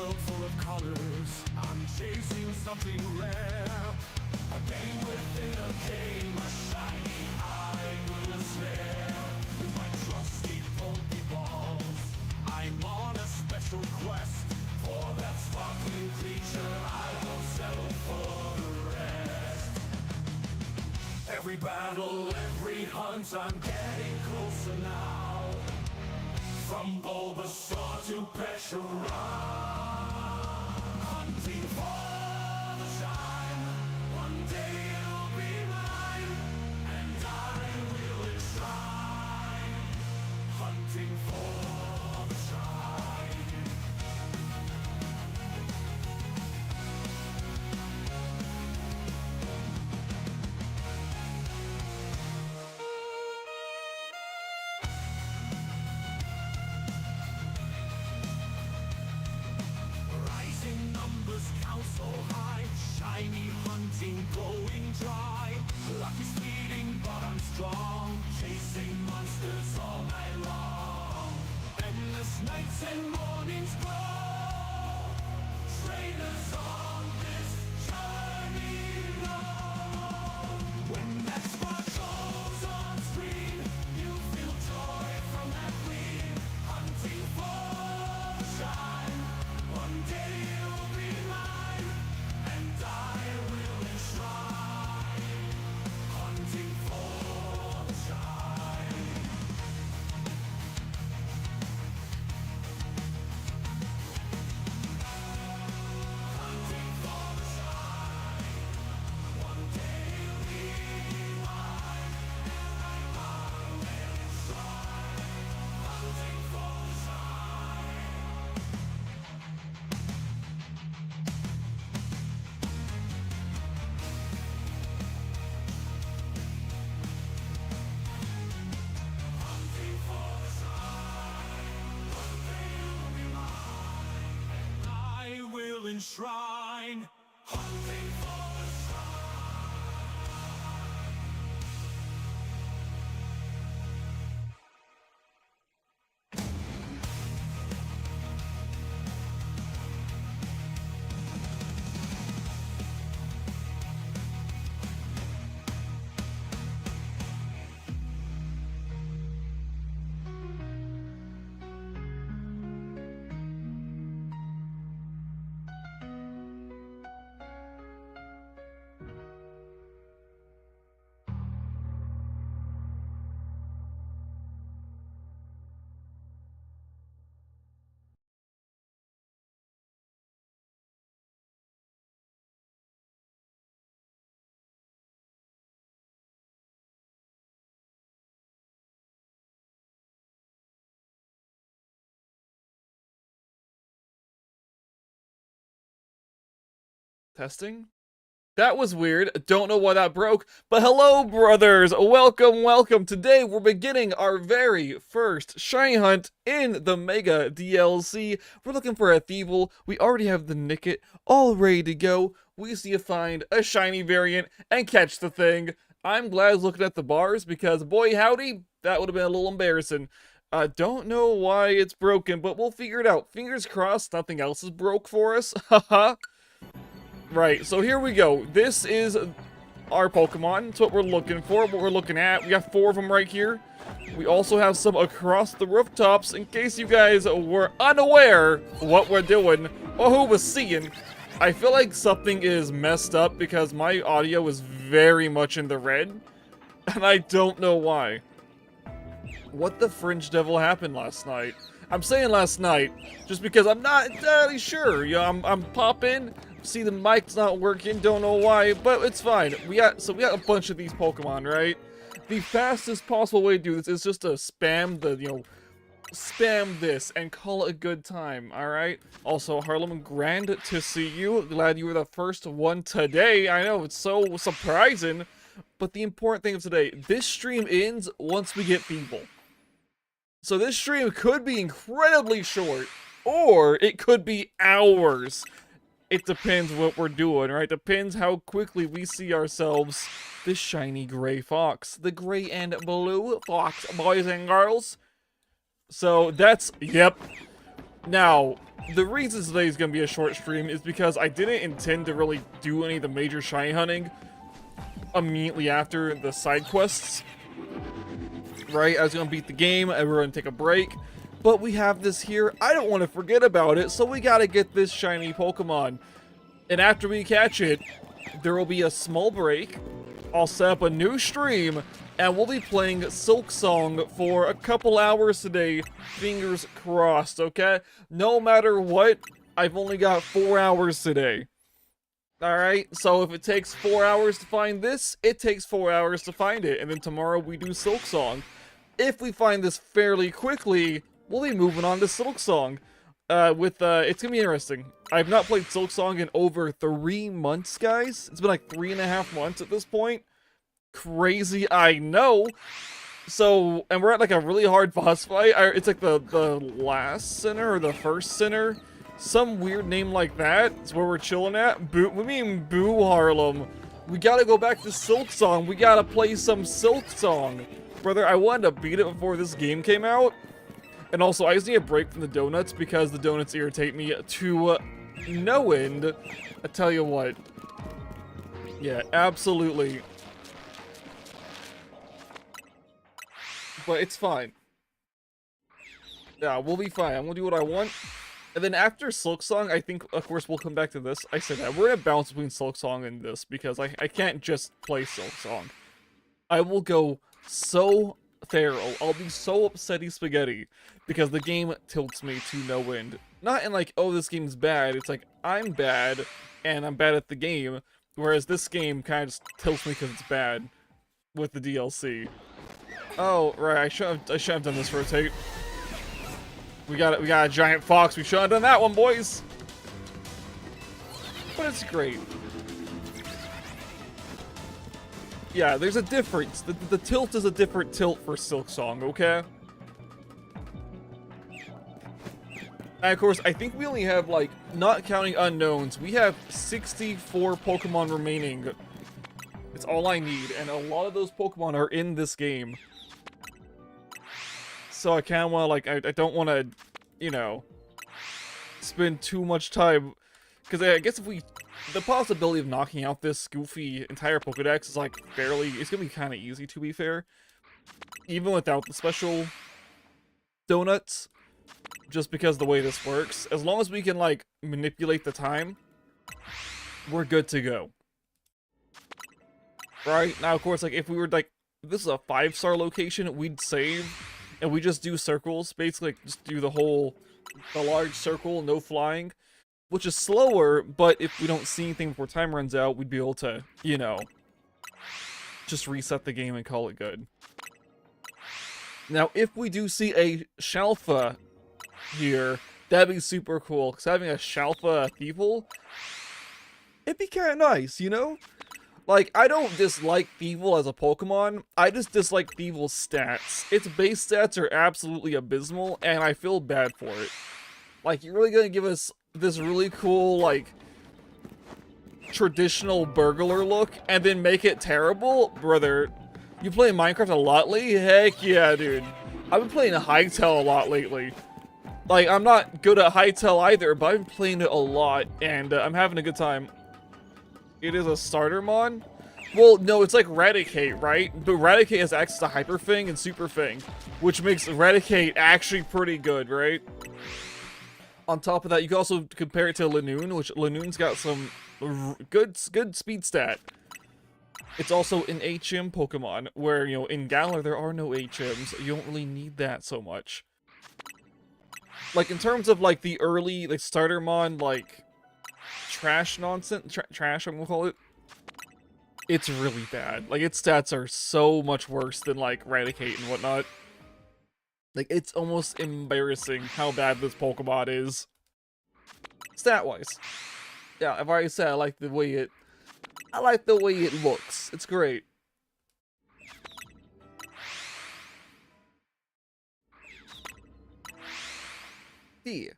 world full of colors. I'm chasing something rare. A game within a game, a shiny eye will snare. With my trusty Pokeballs, I'm on a special quest. For that sparkling creature, I will settle for the rest. Every battle, every hunt, I'm getting closer now. From Bulbasaur to Peshawar, hunting for the shine. One day you'll be mine, and I will enshrine. Hunting for the shine. Rising numbers count so high, shiny hunting going dry. Luck is fleeting, but I'm strong, chasing monsters all night long. Endless nights and mornings glow, trainers on this journey know. When that spark goes on screen, you feel joy from that gleam. Hunting for the shine. One day you'll be mine, and I will enshrine. Hunting for the shine. Hunting for the shine. One day you'll be mine, and I will enshrine. Hunting for the shine. Hunting for the shine. One day you'll be mine, and I will enshrine. Hunting for the Testing? That was weird. Don't know why that broke, but hello, brothers. Welcome, welcome. Today we're beginning our very first shiny hunt in the Mega DLC. We're looking for a Thievul. We already have the Nickit all ready to go. We just need to find a shiny variant and catch the thing. I'm glad I was looking at the bars because, boy howdy, that would have been a little embarrassing. Don't know why it's broken, but we'll figure it out. Fingers crossed nothing else is broke for us. Haha. Right, so here we go. This is our Pokemon. It's what we're looking for, what we're looking at. We got 4 of them right here. We also have some across the rooftops in case you guys were unaware what we're doing or who was seeing. I feel like something is messed up because my audio is very much in the red, and I don't know why. What the fringe devil happened last night? I'm saying last night just because I'm not entirely sure. You know, I'm popping. See, the mic's not working, don't know why, but it's fine. We got a bunch of these Pokemon, right? The fastest possible way to do this is just to spam spam this and call it a good time, alright? Also, Harlem, grand to see you. Glad you were the first one today. I know, it's so surprising, but the important thing of today, this stream ends once we get people. So this stream could be incredibly short, or it could be hours. It depends what we're doing, right? Depends how quickly we see ourselves the shiny gray fox. The gray and blue fox, boys and girls. So that's, yep. Now, the reason today is going to be a short stream is because I didn't intend to really do any of the major shiny hunting immediately after the side quests. Right? I was going to beat the game, and we're going to take a break. But we have this here. I don't want to forget about it, so we got to get this shiny Pokemon. And after we catch it, there will be a small break. I'll set up a new stream, and we'll be playing Silk Song for a couple hours today. Fingers crossed, okay? No matter what, I've only got 4 hours today. Alright, so if it takes 4 hours to find this, it takes 4 hours to find it. And then tomorrow we do Silk Song. If we find this fairly quickly, we'll be moving on to Silk Song. It's gonna be interesting. I've not played Silk Song in over 3 months, guys. It's been like 3.5 months at this point. Crazy, I know. So, and we're at like a really hard boss fight. It's like the last center or the first center. Some weird name like that. It's where we're chilling at. Boo, we mean Boo Harlem. We gotta go back to Silk Song. We gotta play some Silk Song. Brother, I wanted to beat it before this game came out. And also, I just need a break from the donuts because the donuts irritate me to no end. I tell you what. Yeah, absolutely. But it's fine. Yeah, we'll be fine. I'm gonna do what I want. And then after Silk Song, I think, of course, we'll come back to this. I said that. We're gonna bounce between Silk Song and this because I can't just play Silk Song. I will go so feral. I'll be so upsetty spaghetti because the game tilts me to no end. Not in like, oh, this game's bad. It's like, I'm bad and I'm bad at the game. Whereas this game kind of just tilts me because it's bad with the DLC. Oh, right. I should have done this rotate. We got a giant fox. We should have done that one, boys. But it's great. Yeah, there's a difference. The tilt is a different tilt for Silk Song, okay? And of course, I think we only have, like, not counting unknowns, we have 64 Pokemon remaining. It's all I need, and a lot of those Pokemon are in this game. So I kind of want to, like, I don't want to, you know, spend too much time. Because I guess if we... The possibility of knocking out this goofy entire Pokedex is, like, fairly... It's going to be kind of easy, to be fair. Even without the special donuts. Just because the way this works. As long as we can, like, manipulate the time, we're good to go. Right? Now, of course, like, if we were, like... This is a 5-star location, we'd save... And we just do circles, basically like, just do the large circle, no flying. Which is slower, but if we don't see anything before time runs out, we'd be able to, you know, just reset the game and call it good. Now, if we do see a Shalfa here, that'd be super cool, because having a Shalfa Thievul, it'd be kind of nice, you know? Like, I don't dislike Thievul as a Pokemon, I just dislike Thievul's stats. Its base stats are absolutely abysmal, and I feel bad for it. Like, you're really gonna give us this really cool, like, traditional burglar look, and then make it terrible? Brother, you play Minecraft a lot lately? Heck yeah, dude. I've been playing Hytale a lot lately. Like, I'm not good at Hytale either, but I've been playing it a lot, and I'm having a good time. It is a starter mon? Well, no, it's like Raticate, right? But Raticate has access to Hyper Fang and Super Fang, which makes Raticate actually pretty good, right? On top of that, you can also compare it to Lanoon, which Lanoon's got some good speed stat. It's also an HM Pokemon, where, you know, in Galar there are no HMs. You don't really need that so much. Like, in terms of, like, the early, like, starter mon, like, trash nonsense, trash, I'm gonna call it. It's really bad. Like, its stats are so much worse than, like, Raticate and whatnot. Like, it's almost embarrassing how bad this Pokemon is. Stat-wise. Yeah, I've already said I like the way it looks. It's great. Yeah.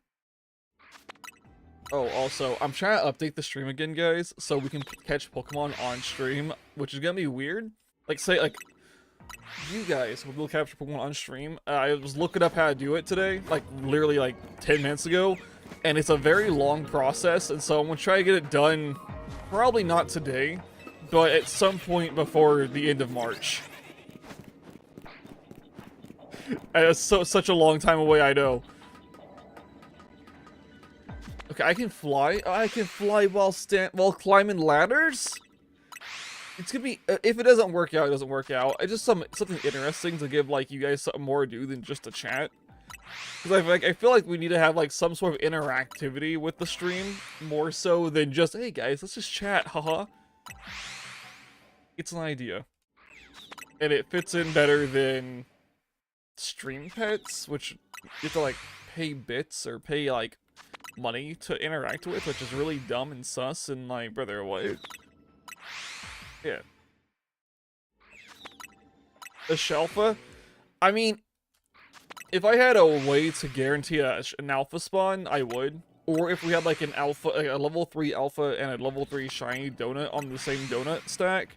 Oh, also, I'm trying to update the stream again, guys, so we can catch Pokemon on stream, which is gonna be weird. Like, say, like, you guys will capture Pokemon on stream. I was looking up how to do it today, like literally like 10 minutes ago, and it's a very long process, and so I'm gonna try to get it done, probably not today, but at some point before the end of March. It's such a long time away, I know. Okay, I can fly. I can fly while climbing ladders. It's gonna be, if it doesn't work out, it doesn't work out. It's just something interesting to give like you guys something more to do than just a chat. Because I feel like we need to have like some sort of interactivity with the stream more so than just, hey guys, let's just chat, haha. It's an idea, and it fits in better than stream pets, which you have to like pay bits or pay like money to interact with, which is really dumb and sus. And like, brother, what? Yeah. The Shelfa? I mean, if I had a way to guarantee an alpha spawn, I would. Or if we had like an alpha, like a level 3 alpha and a level 3 shiny donut on the same donut stack,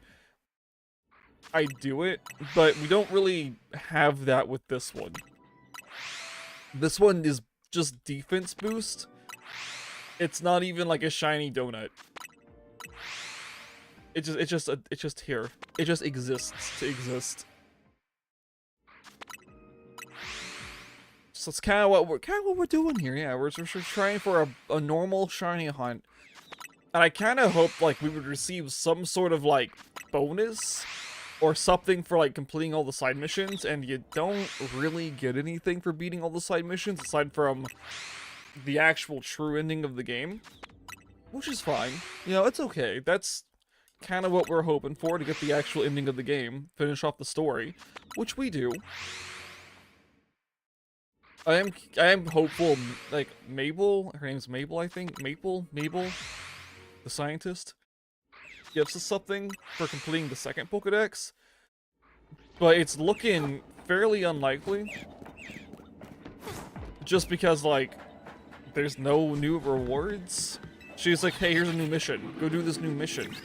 I'd do it. But we don't really have that with this one. This one is just defense boost. It's not even like a shiny donut. It's just here. It just exists to exist. So it's kind of what we're doing here. Yeah, we're trying for a normal shiny hunt, and I kind of hope like we would receive some sort of like bonus or something for like completing all the side missions. And you don't really get anything for beating all the side missions aside from the actual true ending of the game, which is fine. You know, it's okay. That's kind of what we're hoping for, to get the actual ending of the game, finish off the story, which we do. I am hopeful, like, Mabel, her name's Mabel, I think, Mabel, the scientist, gives us something for completing the second Pokedex, but it's looking fairly unlikely, just because, like, there's no new rewards. She's like, hey, here's a new mission, go do this new mission.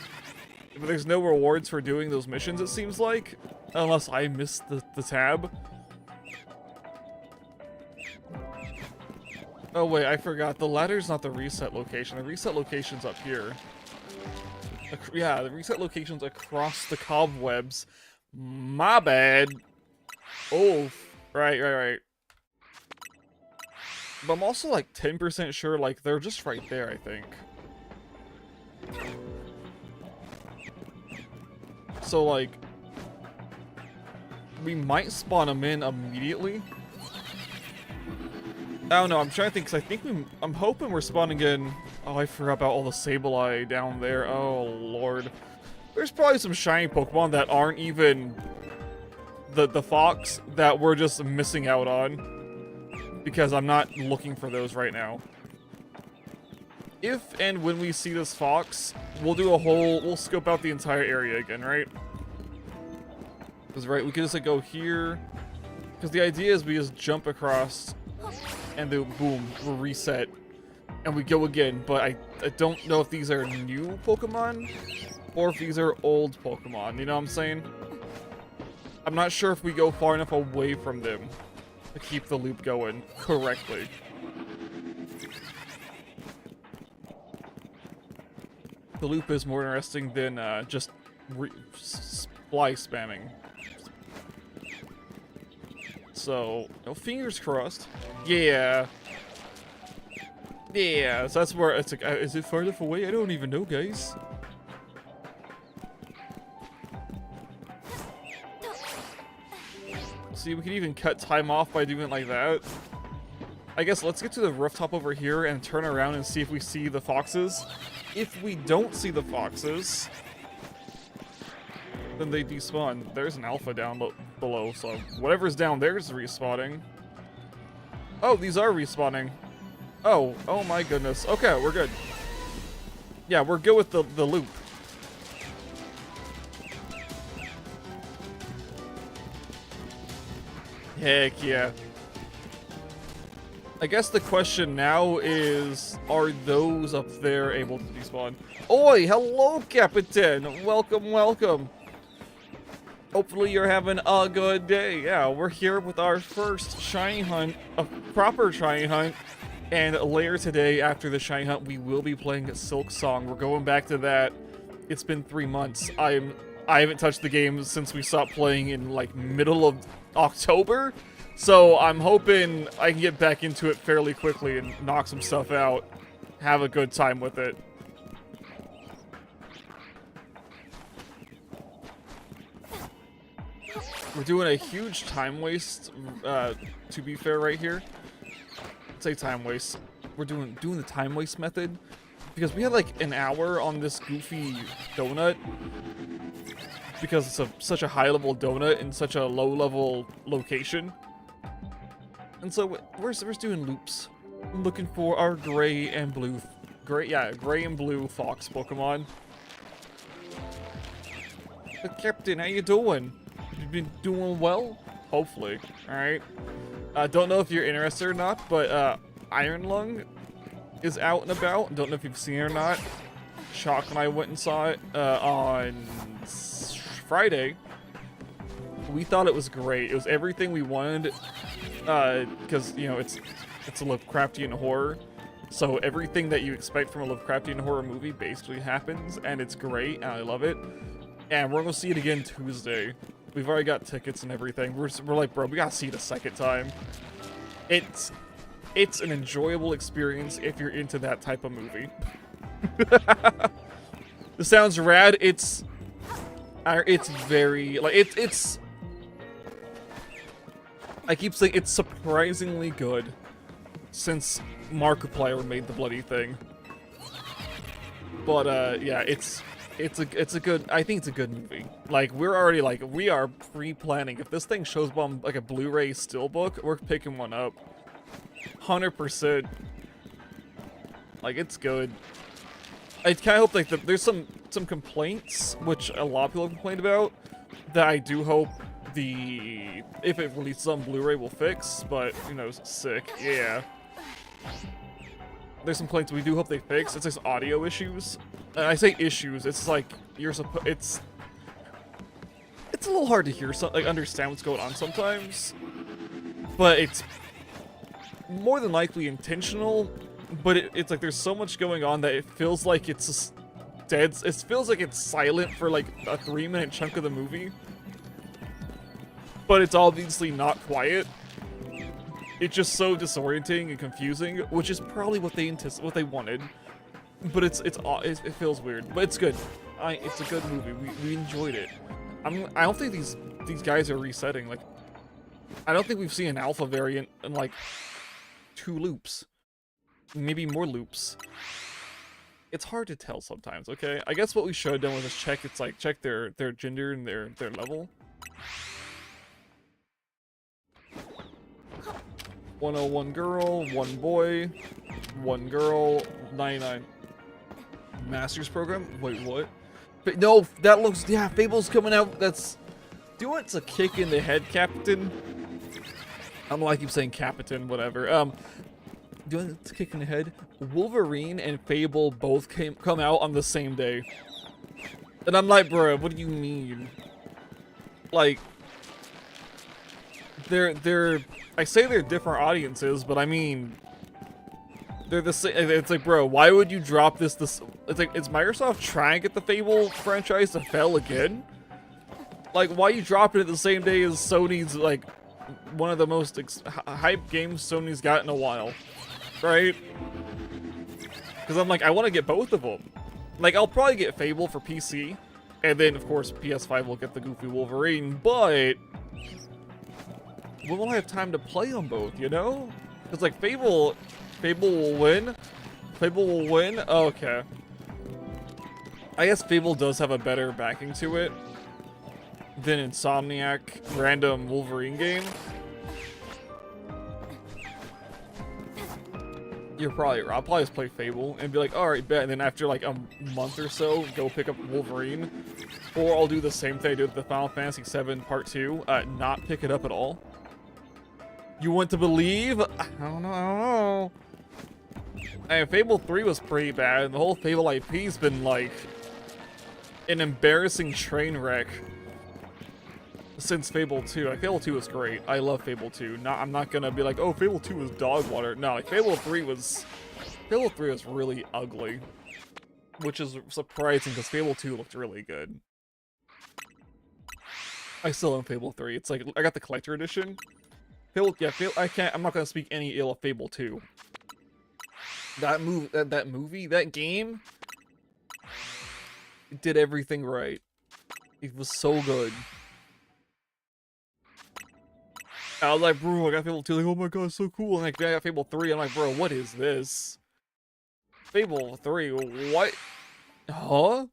But there's no rewards for doing those missions, it seems like. Unless I missed the tab. Oh wait, I forgot. The ladder's not the reset location. The reset location's up here. Yeah, the reset location's across the cobwebs. My bad. Oh, right. But I'm also like 10% sure like they're just right there, I think. So, like, we might spawn them in immediately. I don't know, I'm trying to think, because I think I'm hoping we're spawning in. Oh, I forgot about all the Sableye down there. Oh, Lord. There's probably some shiny Pokemon that aren't even the fox that we're just missing out on, because I'm not looking for those right now. If and when we see this fox, we'll scope out the entire area again, right? Because, right, we can just like go here. Because the idea is we just jump across and then boom, we're reset. And we go again, but I don't know if these are new Pokemon or if these are old Pokemon, you know what I'm saying? I'm not sure if we go far enough away from them to keep the loop going correctly. The loop is more interesting than just fly spamming. So, no, fingers crossed. Yeah. Yeah, so that's where it's like, is it far enough away? I don't even know, guys. See, we can even cut time off by doing it like that. I guess let's get to the rooftop over here and turn around and see if we see the foxes. If we don't see the foxes, then they despawn. There's an alpha down below, so whatever's down there is respawning. Oh, these are respawning. Oh my goodness. Okay, we're good. Yeah, we're good with the loop. Heck yeah. I guess the question now is, are those up there able to despawn? Oi, hello, Captain. Welcome, welcome. Hopefully you're having a good day. Yeah, we're here with our first shiny hunt, a proper shiny hunt. And later today, after the shiny hunt, we will be playing Silk Song. We're going back to that. It's been 3 months. I haven't touched the game since we stopped playing in like middle of October. So I'm hoping I can get back into it fairly quickly and knock some stuff out. Have a good time with it. We're doing a huge time waste, to be fair, right here. I'd say time waste. We're doing the time waste method because we had like an hour on this goofy donut because it's such a high level donut in such a low level location. And so we're doing loops. I'm looking for our gray and blue fox Pokemon. But Captain, how you doing? You've been doing well? Hopefully. Alright. Don't know if you're interested or not, but Iron Lung is out and about. Don't know if you've seen it or not. Shock and I went and saw it on Friday. We thought it was great. It was everything we wanted, because, you know, it's a Lovecraftian horror. So everything that you expect from a Lovecraftian horror movie basically happens, and it's great, and I love it. And we're gonna see it again Tuesday. We've already got tickets and everything. We're like, bro, we gotta see it a second time. It's an enjoyable experience if you're into that type of movie. This sounds rad. It's very, like, it's I keep saying it's surprisingly good since Markiplier made the bloody thing. But yeah, it's a good, I think it's a good movie. Like, we are pre-planning. If this thing shows up on like a Blu-ray steelbook, we're picking one up. 100%. Like, it's good. I kind of hope like there's some complaints, which a lot of people have complained about, that I do hope if it releases on Blu-ray will fix, but you know, sick. Yeah. There's some complaints we do hope they fix. It's just audio issues. I say issues. It's like it's a little hard to hear, like understand what's going on sometimes. But it's more than likely intentional. But it's like there's so much going on that it feels like it's just dead. It feels like it's silent for like a 3-minute chunk of the movie. But it's obviously not quiet. It's just so disorienting and confusing, which is probably what they wanted. But it feels weird, but it's good. It's a good movie. We enjoyed it. I don't think these guys are resetting. Like, I don't think we've seen an alpha variant in like 2 loops, maybe more loops. It's hard to tell sometimes. Okay, I guess what we should have done was just check their gender and their level. 101 girl, 1 boy, 1 girl, 99. Master's program? Wait, what? But no, that looks, yeah, Fable's coming out. That's, do you want a kick in the head, Captain? I don't know why I keep saying Captain, whatever. Do you want a kick in the head? Wolverine and Fable both come out on the same day. And I'm like, bro, what do you mean? Like, I say they're different audiences, but I mean, they're the same. It's like, bro, why would you drop this? It's like, is Microsoft trying to get the Fable franchise to fail again? Like, why you drop it at the same day as Sony's, like, one of the most hype games Sony's got in a while, right? Because I'm like, I want to get both of them. Like, I'll probably get Fable for PC, and then, of course, PS5 will get the goofy Wolverine, but we won't have time to play them both, you know? Because, like, Fable will win. Fable will win? Oh, okay. I guess Fable does have a better backing to it than Insomniac random Wolverine game. You're probably right. I'll probably just play Fable and be like, alright, bet. And then after like a month or so, go pick up Wolverine. Or I'll do the same thing I did with the Final Fantasy VII Part 2. Not pick it up at all. You want to believe? I don't know. And Fable 3 was pretty bad. And the whole Fable IP's been like an embarrassing train wreck. since Fable 2. Like, Fable 2 is great. I love Fable 2. I'm not gonna be like, oh, Fable 2 is dog water. No, like, Fable 3 was really ugly. Which is surprising, because Fable 2 looked really good. I still own Fable 3. It's like, I got the collector edition. I'm not gonna speak any ill of Fable 2. That game, it did everything right. It was so good. I was like, bro, I got Fable 2, like, oh my god, so cool. And like, I got Fable 3, I'm like, bro, what is this? Fable 3, what? Huh?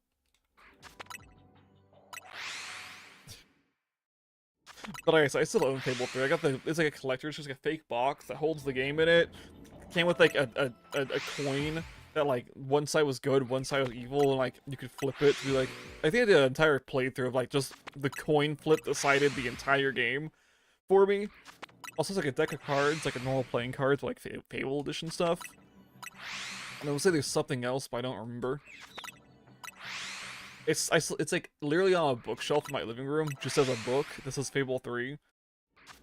But like I said, I still own Fable 3. I got it's like a collector, it's just like a fake box that holds the game in it. Came with like a coin that like one side was good, one side was evil, and like you could flip it to be like, I think I did an entire playthrough of like just the coin flip decided the entire game for me. Also, it's like a deck of cards, like a normal playing cards, like Fable edition stuff. And I would say there's something else, but I don't remember. It's like literally on a bookshelf in my living room, just as a book. This is Fable 3.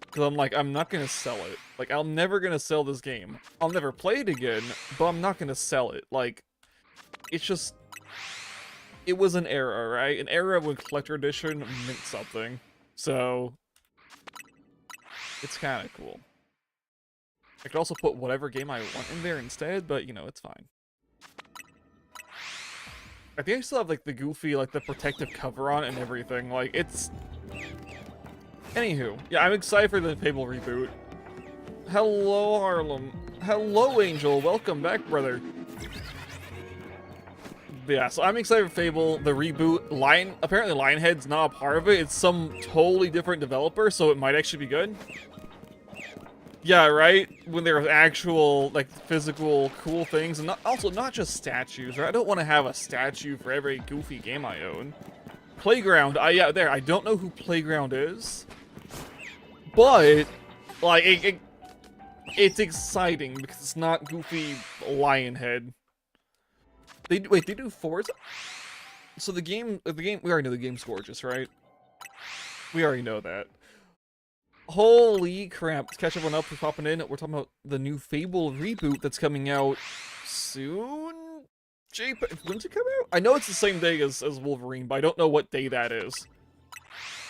Because I'm like, I'm not gonna sell it. Like, I'm never gonna sell this game. I'll never play it again, but I'm not gonna sell it. Like, it's just... It was an era, right? An era when Collector Edition meant something. So... It's kind of cool. I could also put whatever game I want in there instead, but, you know, it's fine. I think I still have, like, the goofy, like, the protective cover on it and everything. Like, it's... Anywho, yeah, I'm excited for the Fable reboot. Hello, Harlem. Hello, Angel. Welcome back, brother. But yeah, so I'm excited for Fable, the reboot. Apparently Lionhead's not a part of it. It's some totally different developer, so it might actually be good. Yeah, right? When there's actual, like, physical cool things, and not just statues, right? I don't want to have a statue for every goofy game I own. Playground, yeah, there. I don't know who Playground is. But, like, it's exciting because it's not goofy Lionhead. They do Forza? So the game, we already know the game's gorgeous, right? We already know that. Holy crap, to catch everyone up for popping in, we're talking about the new Fable reboot that's coming out soon? When's it come out? I know it's the same day as Wolverine, but I don't know what day that is.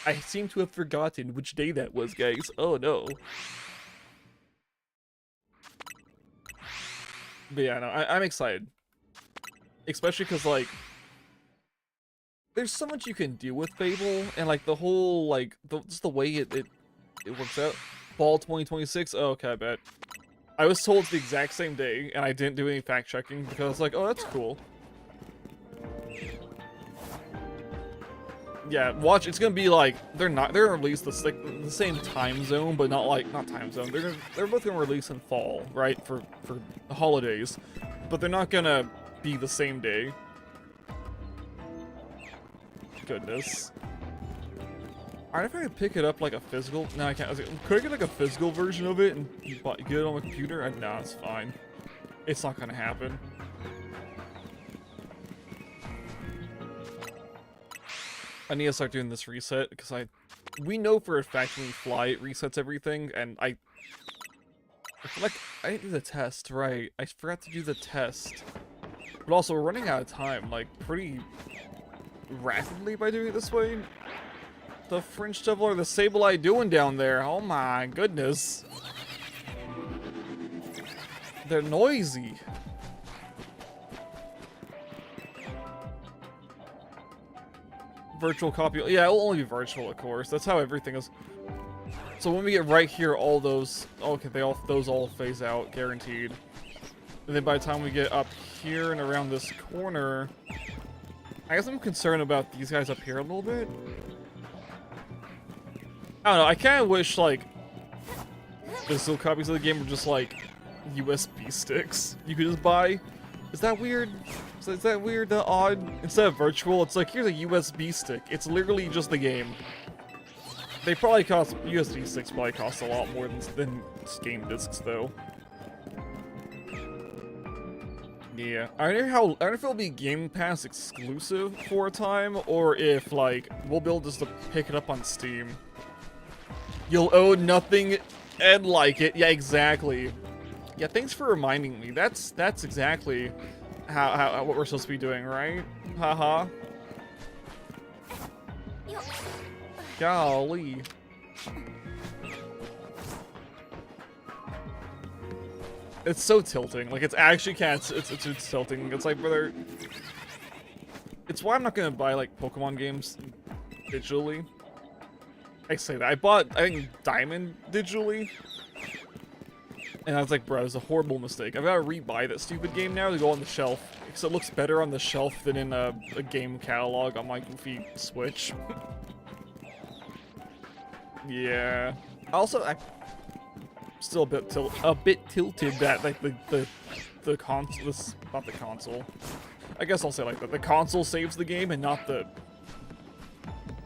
I seem to have forgotten which day that was, guys. Oh no. But yeah, no, I'm excited. Especially because, like, there's so much you can do with Fable, and, like, the whole, like, just the way it works out. Fall 2026? Oh, okay, I bet. I was told it's the exact same day, and I didn't do any fact-checking, because I was like, oh, that's cool. Yeah, watch, it's gonna be like, they're gonna release this, like, the same time zone, but not time zone. They're both gonna release in fall, right, for the holidays, but they're not gonna be the same day. Goodness. Alright, if I could pick it up like a physical, no I can't. I was like, could I get like a physical version of it and get it on my computer? No, it's fine. It's not gonna happen. I need to start doing this reset, because we know for a fact when we fly, it resets everything, and I feel like I didn't do the test, right? I forgot to do the test. But also, we're running out of time, like, pretty rapidly by doing it this way. The French Devil or the Sableye doing down there? Oh my goodness. They're noisy. Virtual copy. Yeah, it'll only be virtual, of course. That's how everything is. So when we get right here, all those... Okay, those all phase out, guaranteed. And then by the time we get up here and around this corner... I guess I'm concerned about these guys up here a little bit. I don't know, I kind of wish, like... physical copies of the game were just, like, USB sticks you could just buy. Is that weird? Is that weird, odd? Instead of virtual, it's like, here's a USB stick. It's literally just the game. They probably cost, USB sticks probably cost a lot more than game discs, though. Yeah. I don't know if it'll be Game Pass exclusive for a time, or if, like, we'll be able just to pick it up on Steam. You'll own nothing and like it. Yeah, exactly. Yeah, thanks for reminding me. That's exactly how what we're supposed to be doing, right? Haha. Golly. It's so tilting. Like, it's actually it's tilting. It's like, brother. It's why I'm not gonna buy like Pokemon games digitally. I say that. I bought, I think, Diamond digitally. And I was like, bro, it's a horrible mistake. I've got to rebuy that stupid game now to go on the shelf. Because it looks better on the shelf than in a game catalog on my goofy Switch. Yeah. Also, I'm still a bit tilted that like the console, not the console. I guess I'll say like that. The console saves the game and not the,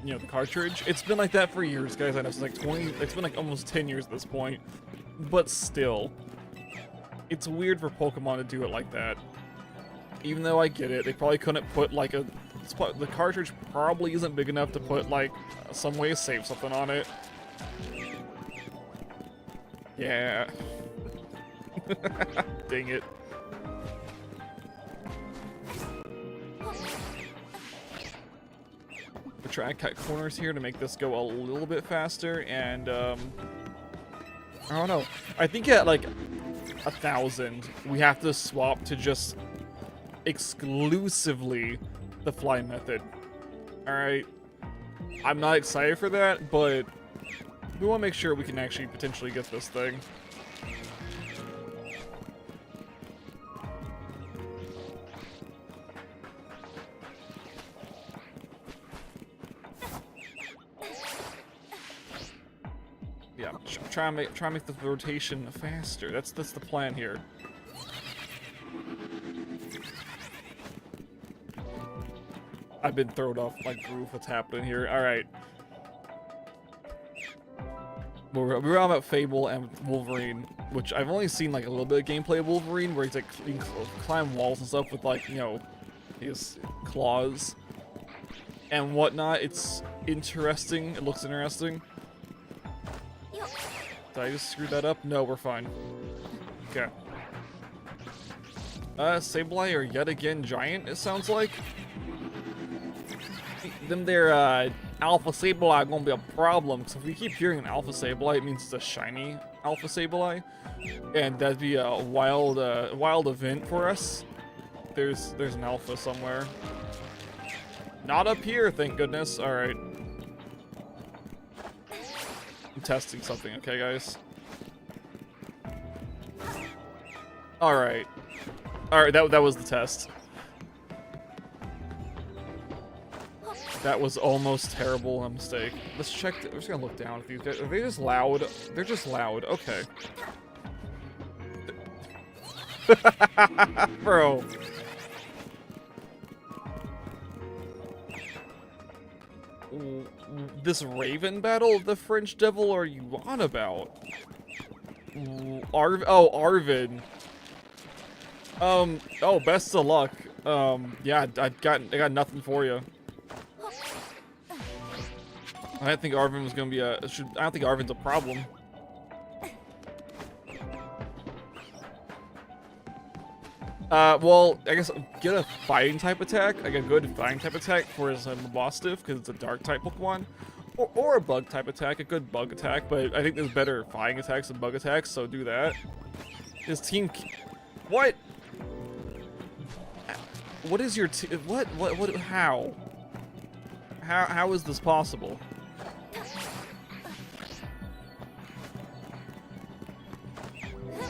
you know, the cartridge. It's been like that for years, guys. I know it's like it's been like almost 10 years at this point. But still, it's weird for Pokemon to do it like that. Even though I get it, they probably couldn't put like the cartridge probably isn't big enough to put like some way to save something on it. Yeah. Dang it. We're trying to cut corners here to make this go a little bit faster, and I don't know. I think at like 1,000, we have to swap to just exclusively the fly method. Alright? I'm not excited for that, but we want to make sure we can actually potentially get this thing. Yeah, try and make the rotation faster. That's the plan here. I've been thrown off my groove. What's happening here? All right. We're on about Fable and Wolverine, which I've only seen like a little bit of gameplay of Wolverine, where he's like he can climb walls and stuff with like, you know, his claws and whatnot. It's interesting. It looks interesting. Did I just screw that up? No, we're fine. Okay. Sableye are yet again giant, it sounds like. Them there, Alpha Sableye are gonna be a problem, because if we keep hearing an Alpha Sableye, it means it's a shiny Alpha Sableye. And that'd be a wild event for us. There's an Alpha somewhere. Not up here, thank goodness. Alright. I'm testing something, okay, guys? Alright. Alright, that was the test. That was almost terrible, a mistake. Let's check, we're just gonna look down at these guys. Are they just loud? They're just loud, okay. Bro. This Raven battle, the French Devil, are you on about? Arvid. Oh, best of luck. Yeah, I got nothing for you. I didn't think Arvin was gonna be I don't think Arvin's a problem. Well, I guess get a fighting type attack, like a good fighting type attack for his Mabostiff, because it's a dark type Pokemon. Or a bug type attack, a good bug attack, but I think there's better fighting attacks than bug attacks, so do that. His team, what? What is your how? How is this possible?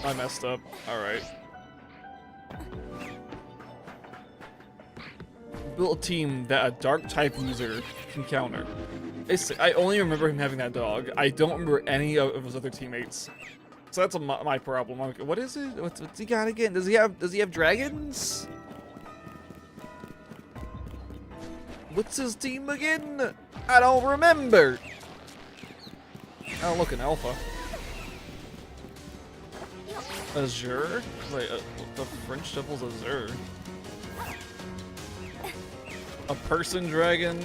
I messed up. Alright. Built a team that a dark type user can counter. I only remember him having that dog. I don't remember any of his other teammates. So that's my problem. I'm like, what is it? What's he got again? Does he have dragons? What's his team again? I don't remember. Oh, look, an Alpha. Azure? Wait, the French Devil's Azure. A person dragon.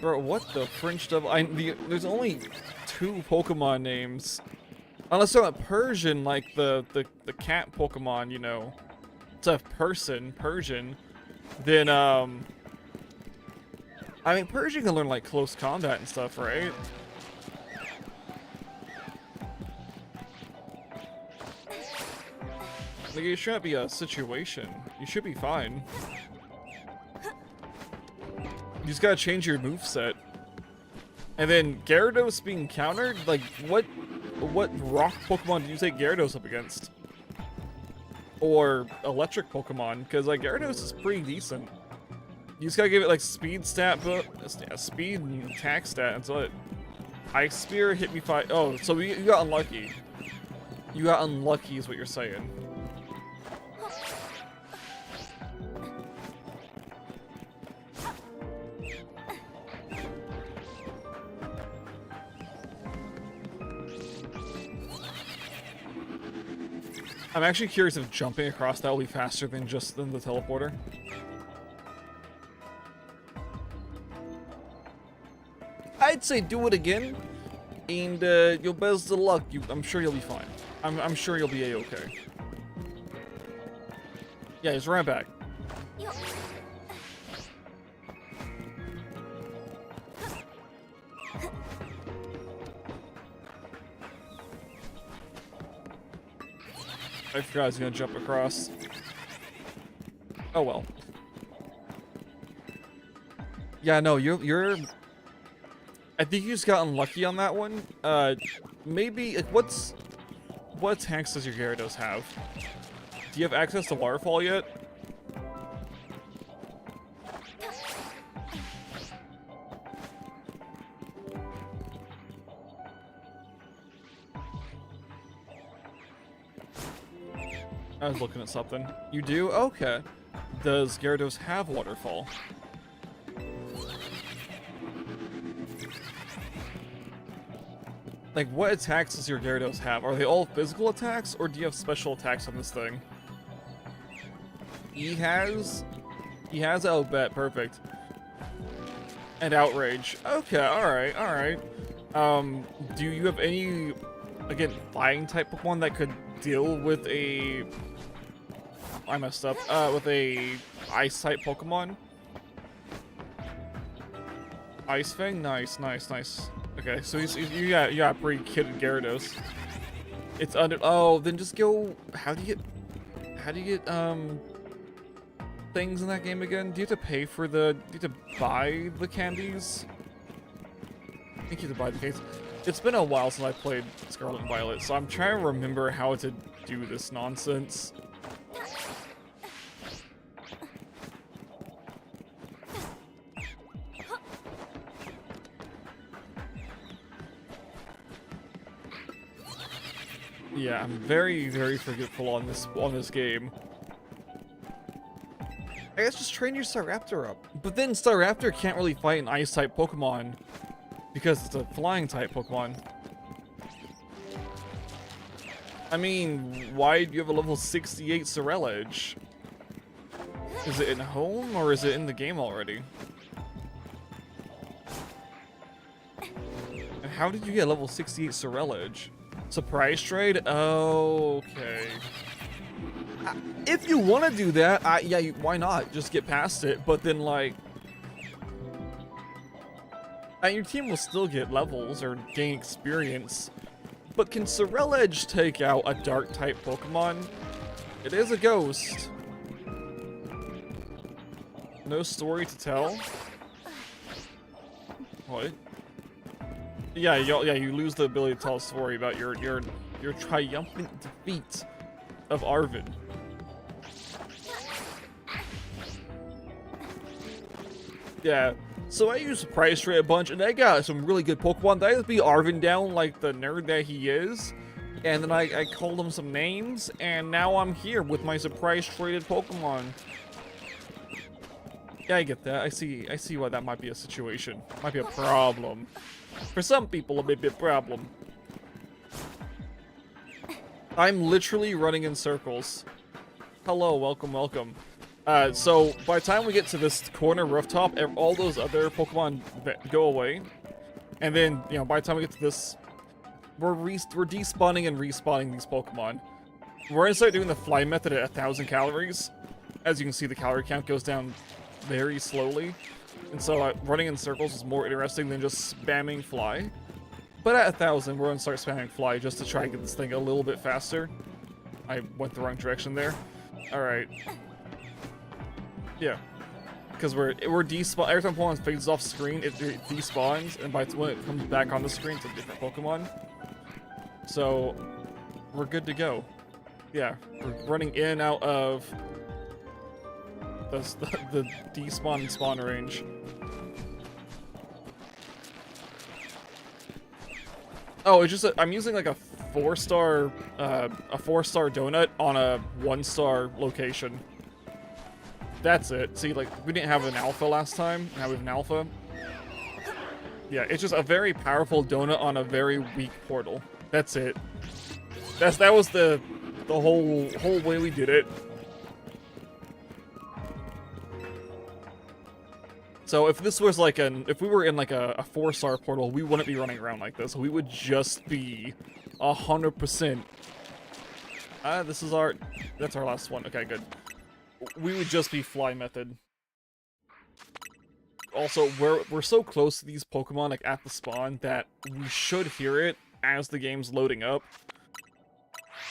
Bro, what the French double? There's only 2 Pokemon names. Unless they're not Persian, like the cat Pokemon, you know. It's a Persian. Then, I mean, Persian can learn, like, close combat and stuff, right? Like, it shouldn't be a situation. You should be fine. You just gotta change your moveset. And then Gyarados being countered? Like, what rock Pokemon did you take Gyarados up against? Or electric Pokemon? Because, like, Gyarados is pretty decent. You just gotta give it, like, speed stat, speed and attack stat, that's it. Ice Spear hit me 5. Oh, so you got unlucky. You got unlucky is what you're saying. I'm actually curious if jumping across that will be faster than the teleporter. I'd say do it again, and your best of luck. I'm sure you'll be fine. I'm sure you'll be a-okay. Yeah, just run back. I forgot I was gonna jump across. Oh well. Yeah, no, you're. I think you just got unlucky on that one. Maybe like what attacks does your Gyarados have? Do you have access to Waterfall yet? I was looking at something. You do? Okay. Does Gyarados have Waterfall? Like, what attacks does your Gyarados have? Are they all physical attacks, or do you have special attacks on this thing? He has, oh, bet, perfect. And Outrage. Okay, alright. Do you have any, again, flying type Pokemon that could deal with a... I messed up. With a ice type Pokemon? Ice Fang? Nice. Okay, so you got pretty kitted Gyarados. It's under. Oh, then just go. How do you get things in that game again? Do you have to pay for the? Do you have to buy the candies? I think you have to buy the case. It's been a while since I played Scarlet and Violet, so I'm trying to remember how to do this nonsense. Yeah, I'm very, very forgetful on this game. I guess just train your Staraptor up. But then Staraptor can't really fight an Ice-type Pokemon because it's a flying-type Pokemon. I mean, why do you have a level 68 Sorrel-Edge? Is it in home or is it in the game already? And how did you get level 68 Sorrel-Edge? Surprise trade? Okay. If you want to do that, yeah, why not? Just get past it. But then, like... your team will still get levels or gain experience. But can Sorrel-Edge take out a Dark-type Pokemon? It is a ghost. No story to tell? What? Yeah, you lose the ability to tell a story about your triumphant defeat of Arvid. Yeah, so I used Surprise Trade a bunch, and I got some really good Pokemon. I just beat Arvid down like the nerd that he is, and then I called him some names, and now I'm here with my Surprise Traded Pokemon. Yeah, I get that. I see why that might be a situation. Might be a problem. For some people, it may be a problem. I'm literally running in circles. Hello, welcome. So by the time we get to this corner rooftop, all those other Pokemon go away. And then, you know, by the time we get to this, we're despawning and respawning these Pokemon. We're gonna start doing the fly method at 1,000 calories. As you can see, the calorie count goes down very slowly. And so running in circles is more interesting than just spamming fly. But at 1,000, we're gonna start spamming fly just to try and get this thing a little bit faster. I went the wrong direction there. Alright. Yeah. Because we're despawn. Every time Pokemon fades off screen, it despawns, and when it comes back on the screen, it's a different Pokemon. So we're good to go. Yeah, we're running in and out of the despawn and spawn range. Oh, it's just I'm using like a 4-star donut on a 1-star location. That's it. See, like, we didn't have an alpha last time. Now we have an alpha. Yeah, it's just a very powerful donut on a very weak portal. That's it. That was the whole way we did it. So if this was like if we were in like a 4-star portal, we wouldn't be running around like this. We would just be 100%. That's our last one. Okay, good. We would just be fly method. Also, we're so close to these Pokemon, like at the spawn, that we should hear it as the game's loading up,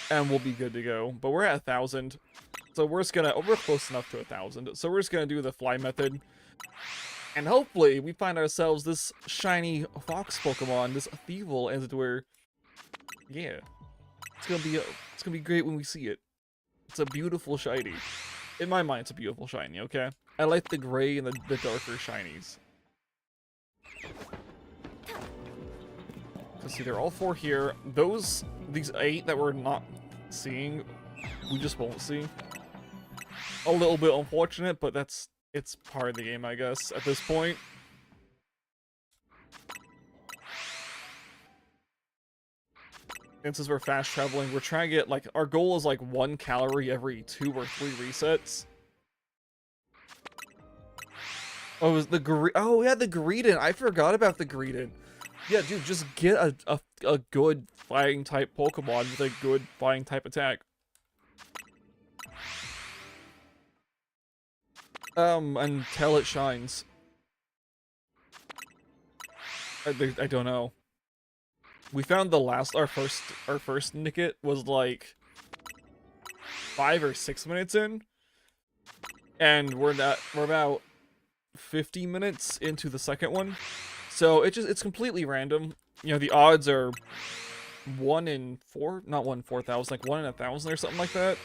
and we'll be good to go. But we're at 1,000, so we're close enough to 1,000. So we're just gonna do the fly method, and hopefully we find ourselves this shiny fox Pokemon, this Thievul, as it were. Yeah, it's gonna be great when we see it. It's a beautiful shiny. In my mind, it's a beautiful shiny, okay? I like the gray and the darker shinies. So see, they're all 4 here. These 8 that we're not seeing, we just won't see. A little bit unfortunate, but it's part of the game, I guess, at this point. And since we're fast traveling, we're trying to get, like, our goal is like 1 calorie every 2 or 3 resets. Oh, it was the the Greedent. I forgot about the Greedent. Yeah, dude, just get a good fighting type Pokemon with a good fighting type attack. Until it shines. I don't know. We found our first Nickit was like 5 or 6 minutes in, and we're about 50 minutes into the second one, so it's completely random. You know, the odds are 1 in 4, not 1 in 4,000, like 1 in 1,000 or something like that.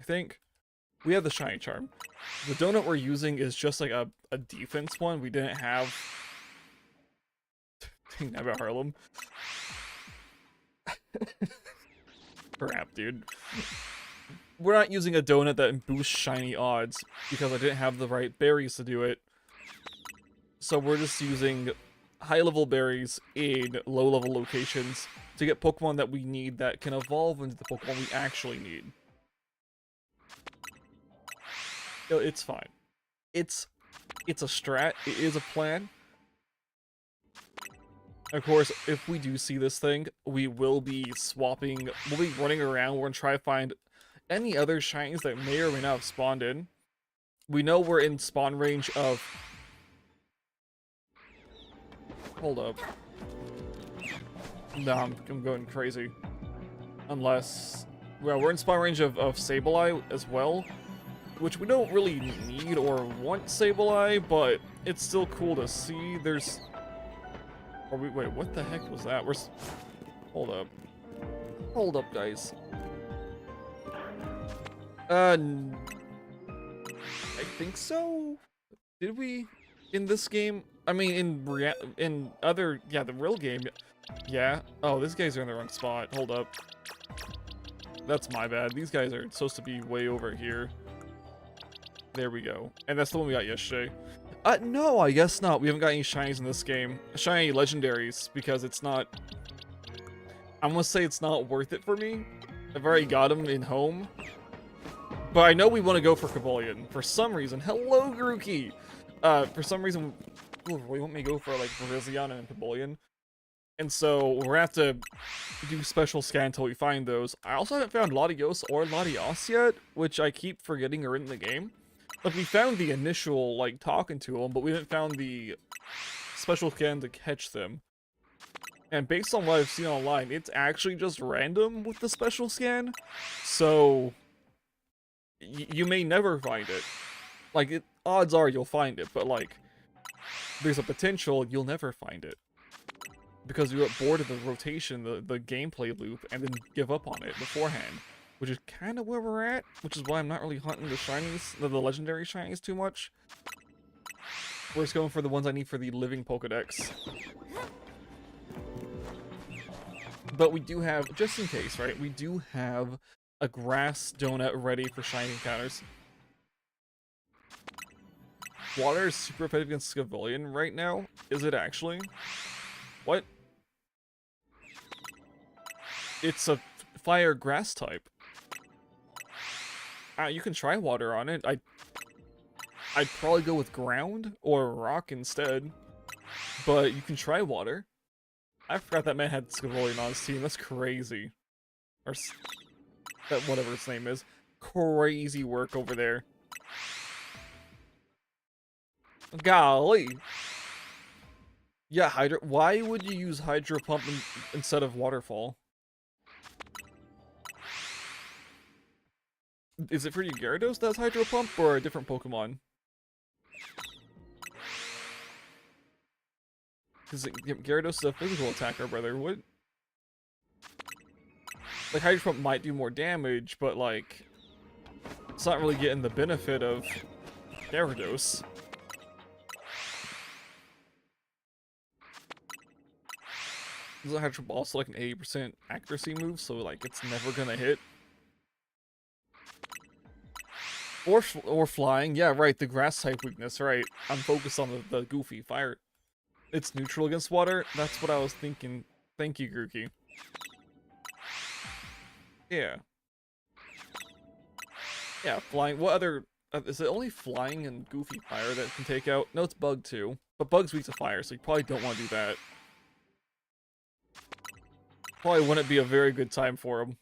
I think we have the shiny charm. The donut we're using is just like a defense one. We didn't have. Dang, about Harlem. Crap, dude. We're not using a donut that boosts shiny odds because I didn't have the right berries to do it. So we're just using high-level berries in low-level locations to get Pokemon that we need that can evolve into the Pokemon we actually need. It's fine. It's a strat. It is a plan. Of course, if we do see this thing, we will be swapping, we'll be running around, we're gonna try to find any other shinies that may or may not have spawned in. We know we're in spawn range of... Hold up. No, I'm going crazy. Unless... Well, we're in spawn range of Sableye as well, which we don't really need or want Sableye, but it's still cool to see. There's... Wait, what the heck was that? Hold up. Hold up, guys. I think so? Did we? In this game? I mean, in other... Yeah, the real game. Yeah. Oh, these guys are in the wrong spot. Hold up. That's my bad. These guys are supposed to be way over here. There we go. And that's the one we got yesterday. No, I guess not. We haven't got any shinies in this game. Shiny legendaries, because it's not... I'm gonna say it's not worth it for me. I've already got them in home. But I know we want to go for Cavalion. For some reason. Hello, Grookey! For some reason, we want me to go for, like, Virizion and Cavalion. And so, we're gonna have to do special scan until we find those. I also haven't found Latios or Latios yet, which I keep forgetting are in the game. Like, we found the initial, like, talking to them, but we haven't found the special scan to catch them. And based on what I've seen online, it's actually just random with the special scan. So, you may never find it. Like, odds are you'll find it, but, like, there's a potential you'll never find it. Because you get bored of the rotation, the gameplay loop, and then give up on it beforehand. Which is kind of where we're at, which is why I'm not really hunting the shinies, the legendary shinies too much. We're just going for the ones I need for the living Pokedex. But we do have, just in case, right? We do have a grass donut ready for shiny encounters. Water is super effective against Cavalion right now. Is it actually? What? It's a fire grass type. You can try water on it. I'd probably go with ground or rock instead. But you can try water. I forgot that man had Cavalion on his team. That's crazy. Or that whatever its name is. Crazy work over there. Golly. Yeah, Hydro. Why would you use Hydro Pump instead of Waterfall? Is it for you Gyarados that has Hydro Pump or a different Pokemon? Because Gyarados is a physical attacker, brother. What? Like, Hydro Pump might do more damage, but, like, it's not really getting the benefit of Gyarados. Isn't Hydro Pump also like an 80% accuracy move, so, like, it's never gonna hit? Or flying, yeah, right, the grass type weakness, right. I'm focused on the goofy fire. It's neutral against water? That's what I was thinking. Thank you, Grookey. Yeah. Yeah, flying. What other... is it only flying and goofy fire that can take out? No, it's bug too. But bug's weak to fire, so you probably don't want to do that. Probably wouldn't be a very good time for him.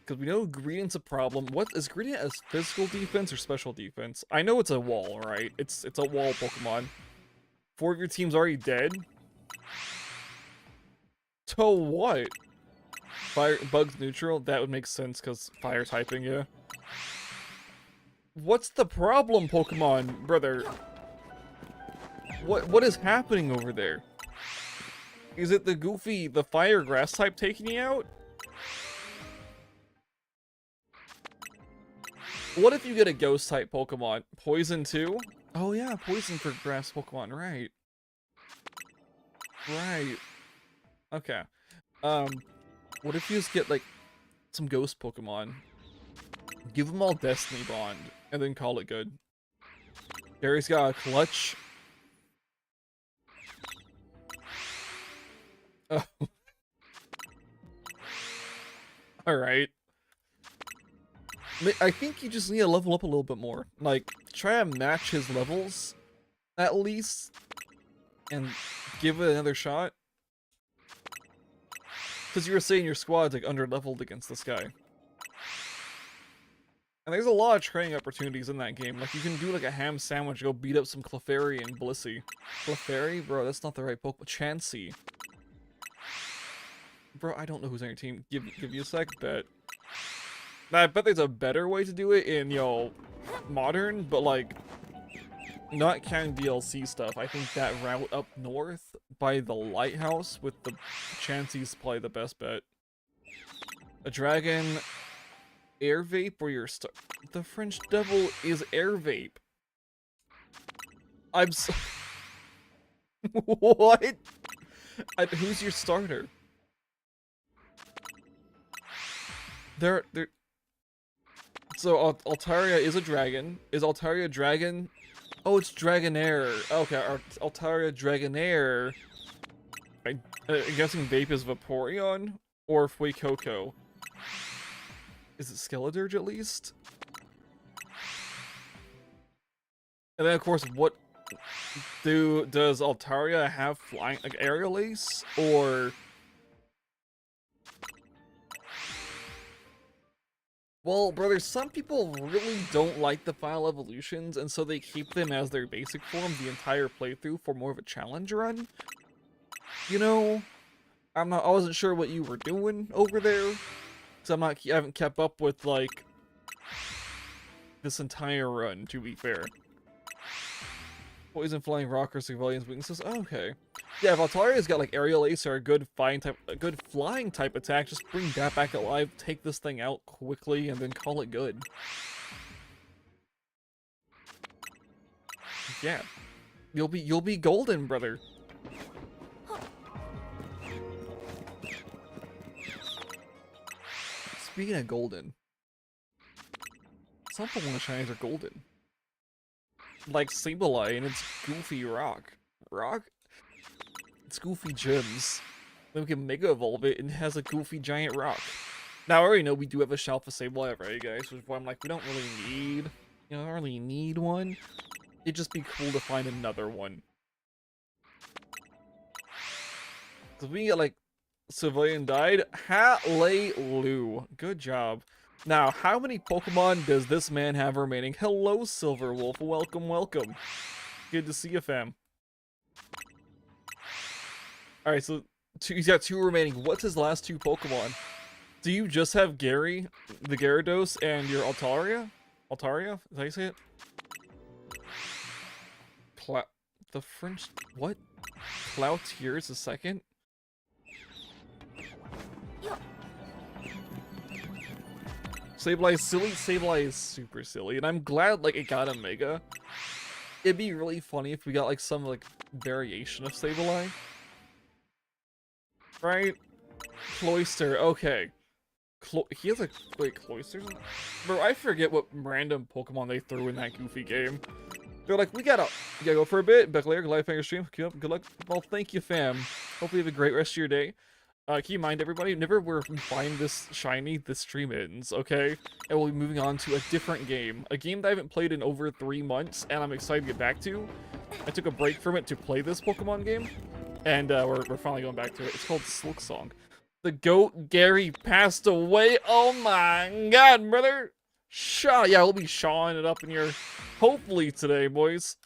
Because we know Gradient's a problem. What is Gradient as physical defense or special defense? I know it's a wall, right? It's a wall Pokemon. 4 of your team's already dead? To what? Fire bug's neutral? That would make sense because fire typing, yeah. What's the problem, Pokemon, brother? What is happening over there? Is it the fire grass type taking you out? What if you get a ghost type Pokemon? Poison too? Oh yeah, poison for grass Pokemon, right. Right. Okay. What if you just get like some ghost Pokemon? Give them all Destiny Bond, and then call it good. Gary's got a clutch. Oh. Alright. I think you just need to level up a little bit more. Like, try to match his levels, at least, and give it another shot. Because you were saying your squad's, like, under-leveled against this guy. And there's a lot of training opportunities in that game. Like, you can do, like, a ham sandwich, go beat up some Clefairy and Blissey. Clefairy? Bro, that's not the right Pokemon. Chansey. Bro, I don't know who's on your team. Give you a sec, bet. I bet there's a better way to do it in, modern, but, like, not counting DLC stuff. I think that route up north by the lighthouse with the Chansey's probably the best bet. A dragon, air vape, or your the French devil is air vape. I'm so what? Who's your starter? They're So Altaria is a dragon. Is Altaria a dragon Oh, it's Dragonair. Okay, Altaria Dragonair. I'm guessing Vape is Vaporeon or Fuecoco. Is it Skeledirge at least? And then of course, what does Altaria have flying, like Aerial Ace, or? Well, brother, some people really don't like the final evolutions, and so they keep them as their basic form the entire playthrough for more of a challenge run. You know, I wasn't sure what you were doing over there, because I haven't kept up with, like, this entire run, to be fair. Poison, Flying Rock, or Civilians' weaknesses? Oh, okay. Yeah, if Altaria's got, like, Aerial Ace or a good flying type attack, just bring that back alive, take this thing out quickly, and then call it good. Yeah. You'll be golden, brother. Speaking of golden, some Pokemon shinies are golden. Like Sableye and its goofy rock. It's goofy gems. Then we can Mega Evolve it and it has a goofy giant rock. Now I already know we do have a shelf of Sableye already, guys, which is why I'm like, we don't really need, you know, I don't really need one. It'd just be cool to find another one. Cause we get like Civilian died. Hallelujah. Good job. Now, how many Pokemon does this man have remaining? Hello, Silver Wolf. Welcome, welcome. Good to see you, fam. Alright, so he's got 2 remaining. What's his last 2 Pokemon? Do you just have Gary, the Gyarados, and your Altaria? Altaria? Is that how you say it? The French... What? Cloutier is the second? Sableye is silly. Sableye is super silly, and I'm glad like it got a Mega. It'd be really funny if we got like some like variation of Sableye, right? Cloyster, okay. He has a Cloyster. Bro, I forget what random Pokemon they threw in that goofy game. They're like, we gotta go for a bit. Beclair, Life stream. Keep up. Good luck. Well, thank you, fam. Hopefully you have a great rest of your day. Keep in mind, everybody, whenever we find this shiny, the stream ends, okay? And we'll be moving on to a different game. A game that I haven't played in over 3 months, and I'm excited to get back to. I took a break from it to play this Pokemon game, and we're finally going back to it. It's called Silksong. The goat Gary passed away. Oh my god, brother! Yeah, we'll be shawing it up in here, hopefully today, boys.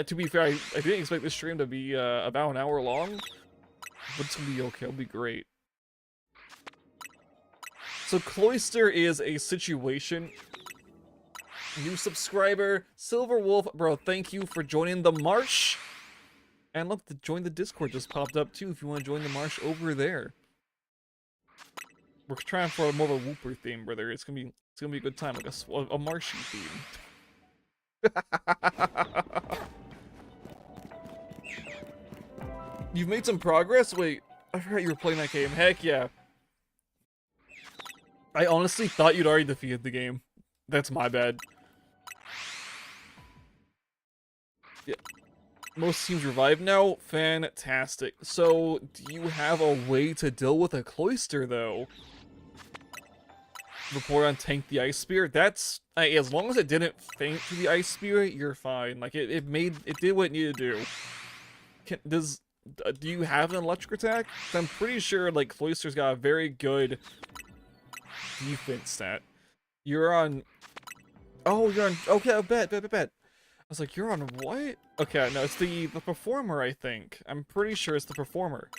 To be fair, I didn't expect this stream to be about an hour long. But it's gonna be okay, it'll be great. So Cloyster is a situation. New subscriber, Silver Wolf, bro, thank you for joining the marsh. And look, the join the Discord just popped up too if you want to join the marsh over there. We're trying for more of a Wooper theme, brother. It's gonna be a good time, like a marshy theme. You've made some progress? Wait, I forgot you were playing that game. Heck yeah. I honestly thought you'd already defeated the game. That's my bad. Yeah. Most teams revive now? Fantastic. So, do you have a way to deal with a Cloyster, though? Vaporeon tanked the Ice Spear? That's... as long as it didn't faint to the Ice Spear, you're fine. Like, it did what it needed to do. Do you have an electric attack? I'm pretty sure, like, Cloyster's got a very good defense stat. You're on... Oh, you're on... Okay, bet. I was like, you're on what? Okay, no, it's the Performer, I think. I'm pretty sure it's the Performer.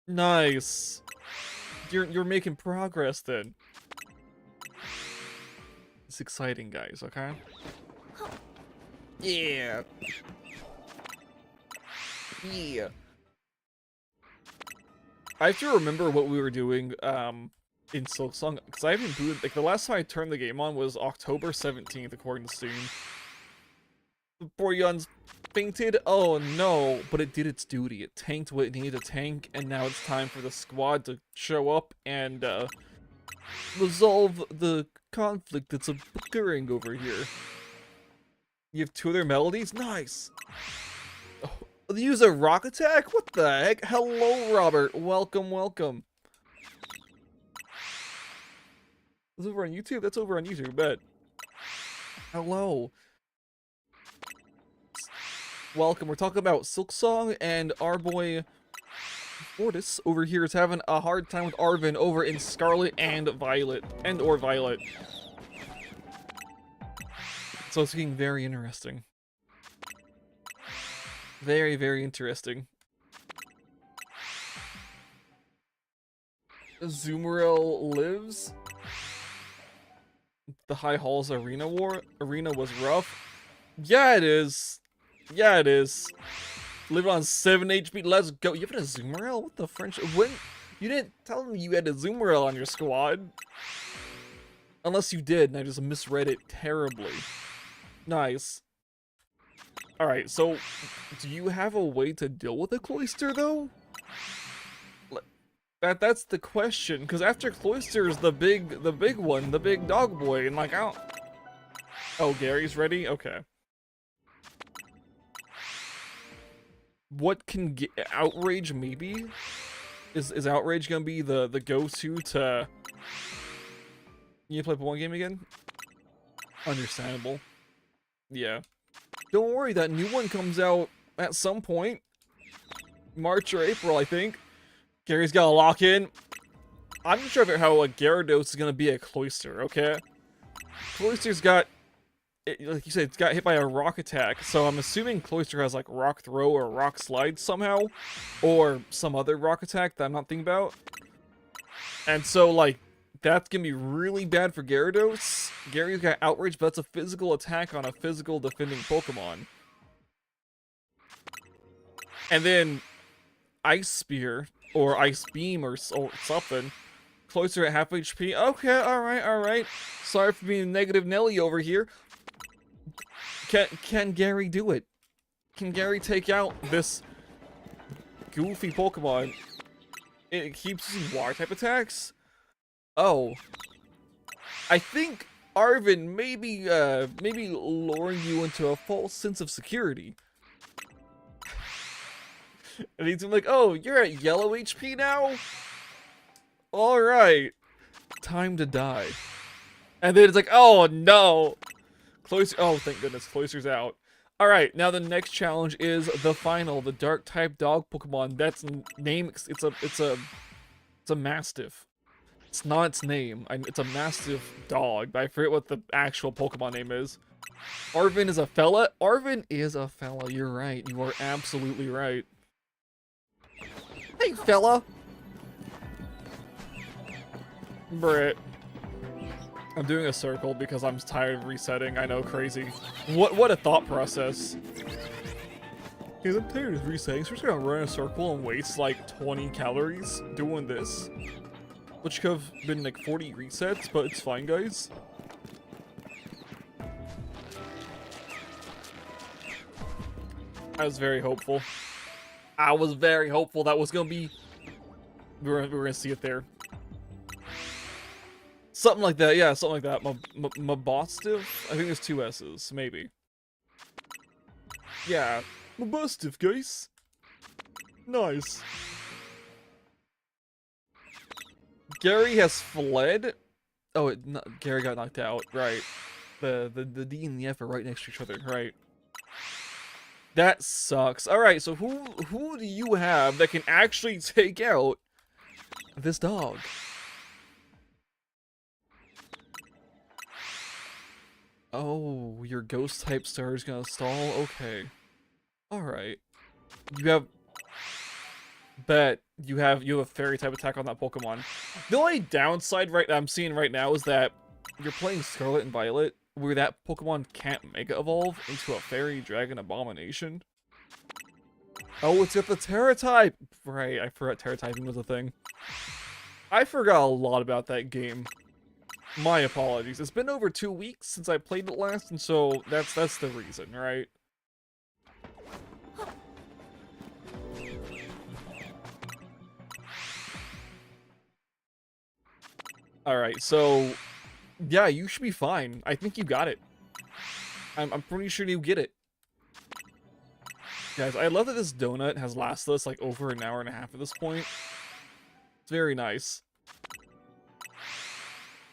Nice. You're making progress, then. It's exciting, guys, okay? Yeah. Yeah. I have to remember what we were doing in Silksong, because I haven't booted, like, the last time I turned the game on was October 17th, according to Steam. Vaporeon's fainted? Oh no, but it did its duty. It tanked what it needed to tank, and now it's time for the squad to show up and resolve the conflict that's occurring over here. You have 2 other melodies? Nice! Oh, use a rock attack? What the heck? Hello, Robert. Welcome, welcome. That's over on YouTube? That's over on YouTube, bet. Hello. Welcome. We're talking about Silksong, and our boy Fortis over here is having a hard time with Arvin over in Scarlet and Violet. Or Violet. So it's getting very interesting. Very, very interesting. Azumarill lives. The High Halls arena was rough. Yeah, it is. Yeah, it is. Live on 7 HP. Let's go. You have an Azumarill? What the French? When you didn't tell me you had a Azumarill on your squad. Unless you did, and I just misread it terribly. Nice. Alright, so do you have a way to deal with a Cloyster though? That's the question, because after Cloyster is the big one, the big dog boy, and like I don't. Oh, Gary's ready? Okay. What can get Outrage maybe? Is Outrage gonna be the go-to to you play one game again? Understandable. Yeah. Don't worry, that new one comes out at some point. March or April, I think. Gary's got to lock in. I'm not sure how a Gyarados is going to be a Cloyster, okay? Cloyster's got, like you said, it's got hit by a rock attack. So I'm assuming Cloyster has like rock throw or rock slide somehow. Or some other rock attack that I'm not thinking about. And so like, that's going to be really bad for Gyarados. Gary's got Outrage, but that's a physical attack on a physical defending Pokemon. And then Ice Spear, or Ice Beam, or something. Closer at half HP. Okay, alright. Sorry for being negative Nelly over here. Can Gary do it? Can Gary take out this goofy Pokemon? It keeps using water type attacks? Oh, I think Arvin maybe luring you into a false sense of security. And he's like, oh, you're at yellow HP now? Alright. Time to die. And then it's like, oh no. Cloyster, oh thank goodness, Cloyster's out. Alright, now the next challenge is the final, the dark type dog Pokemon. That's name, it's a Mastiff. It's not its name. It's a Mastiff dog, but I forget what the actual Pokemon name is. Arvin is a fella? Arvin is a fella, you're right. You are absolutely right. Hey, fella! Brit. I'm doing a circle because I'm tired of resetting. I know, crazy. What a thought process. Guys, I'm tired of resetting, so we're just gonna run in a circle and waste like 20 calories doing this. Which could have been like 40 resets, but it's fine, guys. I was very hopeful. I was very hopeful that was gonna be. We're gonna see it there. Something like that, yeah, something like that. Mabostiff? I think there's 2 S's, maybe. Yeah, Mabostiff, guys. Nice. Gary has fled. Oh, Gary got knocked out. Right. The D and the F are right next to each other. Right. That sucks. All right. So who do you have that can actually take out this dog? Oh, your ghost type star is gonna stall. Okay. All right. You have. Bet you have a fairy type attack on that Pokemon. The only downside I'm seeing right now is that you're playing Scarlet and Violet, where that Pokemon can't Mega Evolve into a Fairy Dragon Abomination. Oh, it's got the Terra type! Right, I forgot Terra typing was a thing. I forgot a lot about that game. My apologies. It's been over 2 weeks since I played it last, and so that's the reason, right? Alright, so yeah, you should be fine. I think you got it. I'm pretty sure you get it. Guys, I love that this donut has lasted us like over an hour and a half at this point. It's very nice.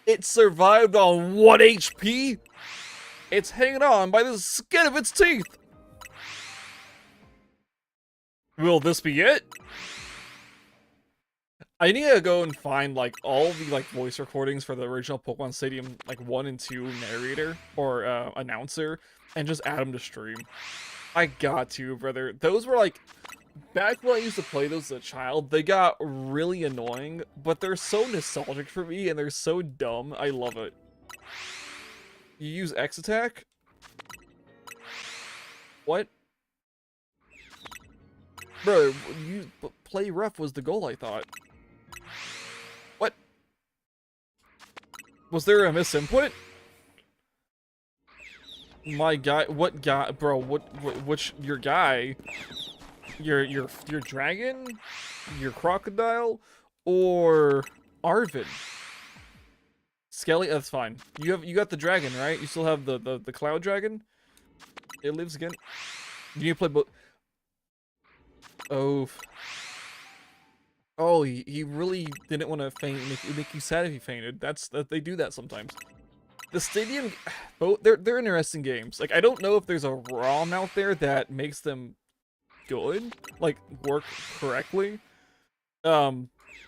It survived on 1 HP? It's hanging on by the skin of its teeth! Will this be it? I need to go and find like all the like voice recordings for the original Pokemon Stadium like 1 and 2 narrator or announcer and just add them to stream. I got to, brother. Those were like, back when I used to play those as a child, they got really annoying, but they're so nostalgic for me and they're so dumb. I love it. You use X attack? What? Bro, play rough was the goal, I thought. What? Was there a misinput? My guy, what guy, bro? Which your guy? Your dragon? Your crocodile? Or Arvin? Skelly, that's fine. You got the dragon, right? You still have the cloud dragon? It lives again. You need to play both. Oh. Oh, he really didn't want to faint. Make you sad if he fainted. They do that sometimes. The stadium, both they're interesting games. Like I don't know if there's a ROM out there that makes them good, like work correctly. I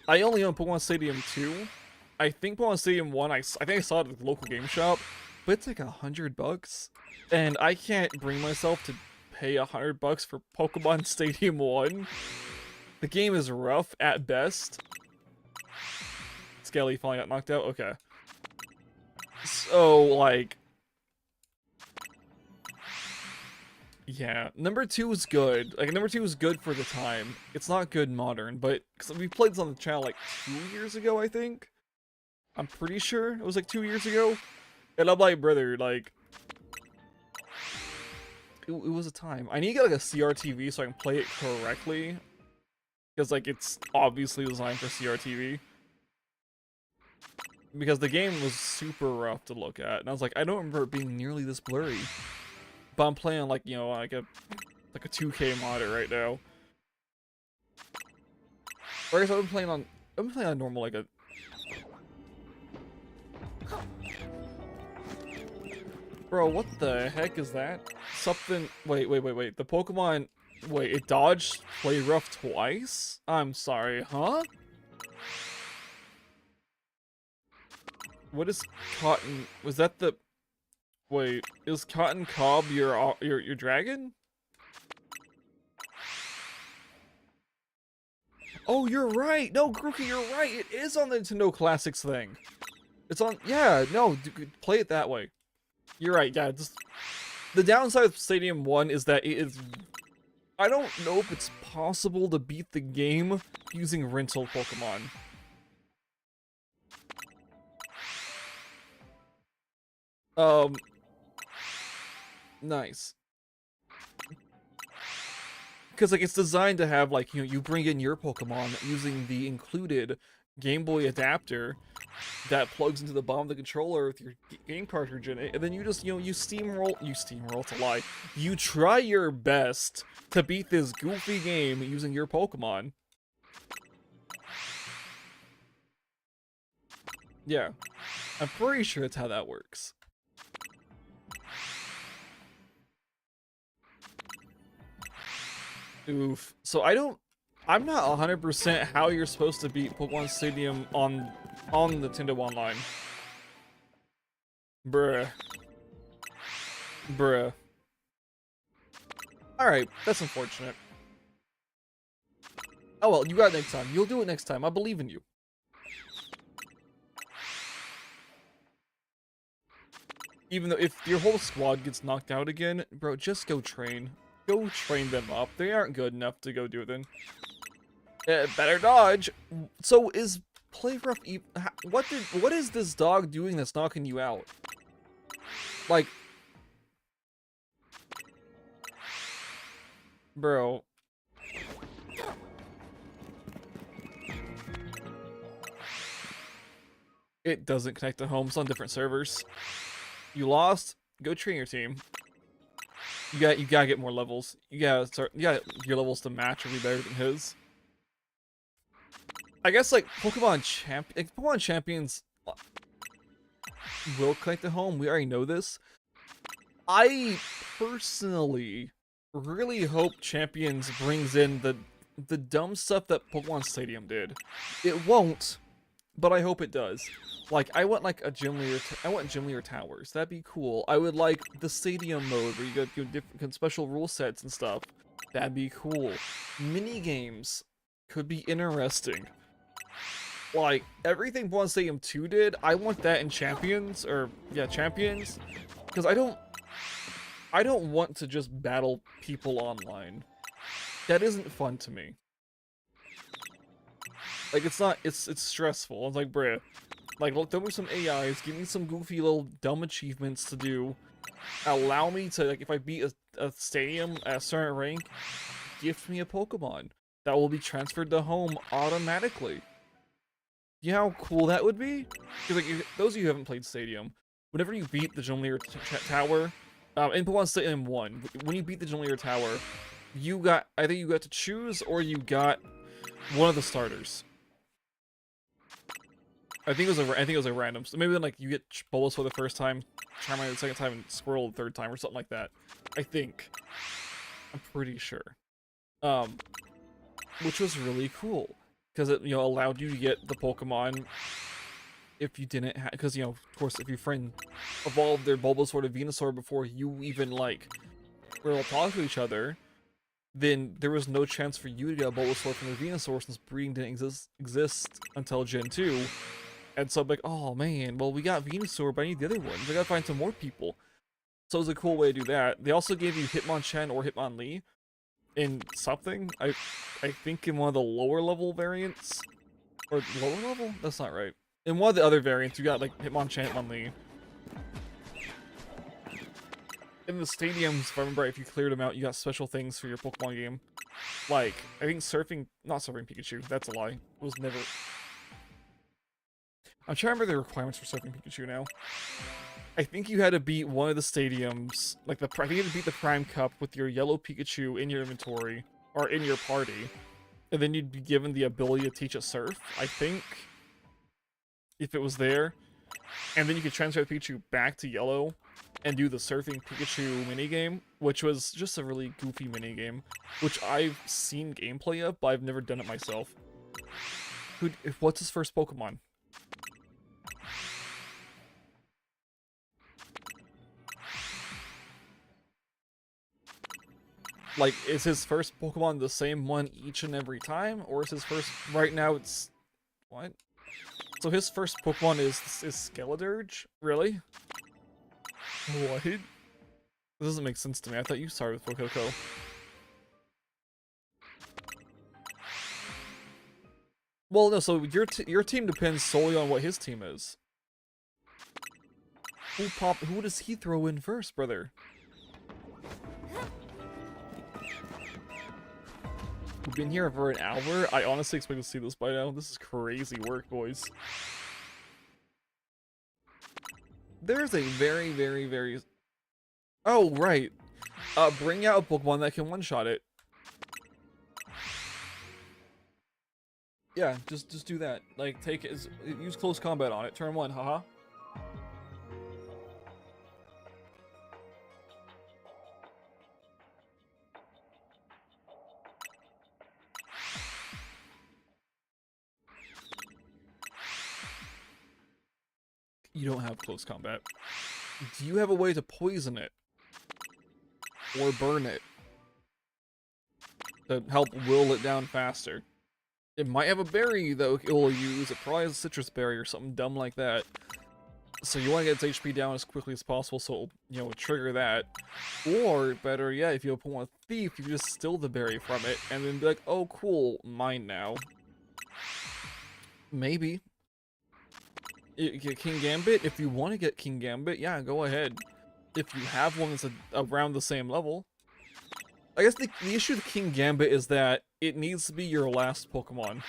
only own Pokemon Stadium 2. I think Pokemon Stadium 1, I think I saw it at the local game shop, but it's like $100, and I can't bring myself to pay $100 for Pokemon Stadium 1. The game is rough at best. Skelly finally got knocked out. Okay. So like, yeah, number 2 was good. Like number 2 was good for the time. It's not good modern, but because we played this on the channel like 2 years ago, I think. I'm pretty sure it was like 2 years ago. And I'm like, brother, like, it was a time. I need to get like a CRTV so I can play it correctly. Because like it's obviously designed for CRTV. Because the game was super rough to look at. And I was like, I don't remember it being nearly this blurry. But I'm playing like, you know, like a 2K monitor right now. Or I guess I've been playing on normal like a. Bro, what the heck is that? Something. Wait. The Pokemon. Wait, it dodged play rough twice? I'm sorry, huh? What is Cotton? Was that the? Wait, is Cotton Cobb your dragon? Oh, you're right. No, Grookey, you're right. It is on the Nintendo Classics thing. It's on. Yeah, no, play it that way. You're right. Yeah, just the downside of Stadium 1 is that it is. I don't know if it's possible to beat the game using rental Pokemon. Nice. Because, like, it's designed to have, like, you know, you bring in your Pokemon using the included Game Boy adapter that plugs into the bottom of the controller with your game cartridge in it, and then you just, you know, you steamroll, it's a lie. You try your best to beat this goofy game using your Pokemon. Yeah. I'm pretty sure that's how that works. Oof. So I'm not 100% how you're supposed to beat Pokemon Stadium on Nintendo Online. Bruh. Alright, that's unfortunate. Oh well, you got it next time. You'll do it next time. I believe in you. Even though if your whole squad gets knocked out again, bro, just go train. Go train them up. They aren't good enough to go do it then. Better dodge. So is play rough? What is this dog doing that's knocking you out? Like, bro. It doesn't connect to home. It's on different servers. You lost. Go train your team. You gotta get more levels. You gotta start. You gotta your levels to match or be better than his. I guess like Pokemon Champions will connect to home. We already know this. I personally really hope Champions brings in the dumb stuff that Pokemon Stadium did. It won't, but I hope it does. Like, I want like a gym leader towers. That'd be cool. I would like the stadium mode where you get different special rule sets and stuff. That'd be cool. Mini games could be interesting. Like everything Pokemon Stadium 2 did, I want that in Champions, or yeah, Champions, because I don't want to just battle people online. That isn't fun to me. Like it's stressful. It's like, bruh. Like, look, throw me some AIs, give me some goofy little dumb achievements to do. Allow me to, like, if I beat a stadium at a certain rank, gift me a Pokemon that will be transferred to home automatically. You know how cool that would be? Because, like, those of you who haven't played Stadium, whenever you beat the Gym Leader Tower, in Pokemon Stadium 1, when you beat the Gym Leader Tower, I think you got to choose, or you got one of the starters. I think it was a random. So maybe then like you get Bulbasaur the first time, Charmander the second time, and Squirrel the third time, or something like that. I think. I'm pretty sure. Which was really cool because it allowed you to get the Pokemon if you didn't have, because of course if your friend evolved their Bulbasaur to Venusaur before you even like were able to talk to each other, then there was no chance for you to get a Bulbasaur from the Venusaur since breeding didn't exist until Gen 2. And so I'm like, oh man, well we got Venusaur, but I need the other ones. I gotta find some more people. So it was a cool way to do that. They also gave you Hitmonchan or Hitmonlee in something. I think in one of the lower level variants. Or lower level? That's not right. In one of the other variants, you got like Hitmonchan, Hitmonlee. In the stadiums, if I remember, if you cleared them out, you got special things for your Pokemon game. Like, I think not Surfing Pikachu, that's a lie. It was never... I'm trying to remember the requirements for Surfing Pikachu now. I think you had to beat one of the stadiums, like I think you had to beat the Prime Cup with your yellow Pikachu in your inventory, or in your party, and then you'd be given the ability to teach it Surf, I think, if it was there. And then you could transfer the Pikachu back to yellow and do the Surfing Pikachu minigame, which was just a really goofy minigame, which I've seen gameplay of, but I've never done it myself. What's his first Pokemon? Like, is his first Pokemon the same one each and every time? Or is his first... Right now it's... What? So his first Pokemon is Skeledirge? Really? What? This doesn't make sense to me. I thought you started with Fuecoco. Well, no, so your team depends solely on what his team is. Who does he throw in first, brother? We've been here for an hour. I honestly expect to see this by now. This is crazy work, boys. There's a very, very, very... Oh, right. Bring out a Pokemon that can one-shot it. Yeah, just do that. Like, take it, use close combat on it. Turn 1, haha. You don't have close combat. Do you have a way to poison it? Or burn it? To help will it down faster? It might have a berry that it will use. It probably has a citrus berry or something dumb like that. So you want to get its HP down as quickly as possible so it'll, trigger that. Or, better yet, if you want a thief, you just steal the berry from it and then be like, oh cool, mine now. Maybe. Get King Gambit, if you want to get King Gambit, yeah, go ahead. If you have one that's around the same level. I guess the issue with King Gambit is that it needs to be your last Pokemon.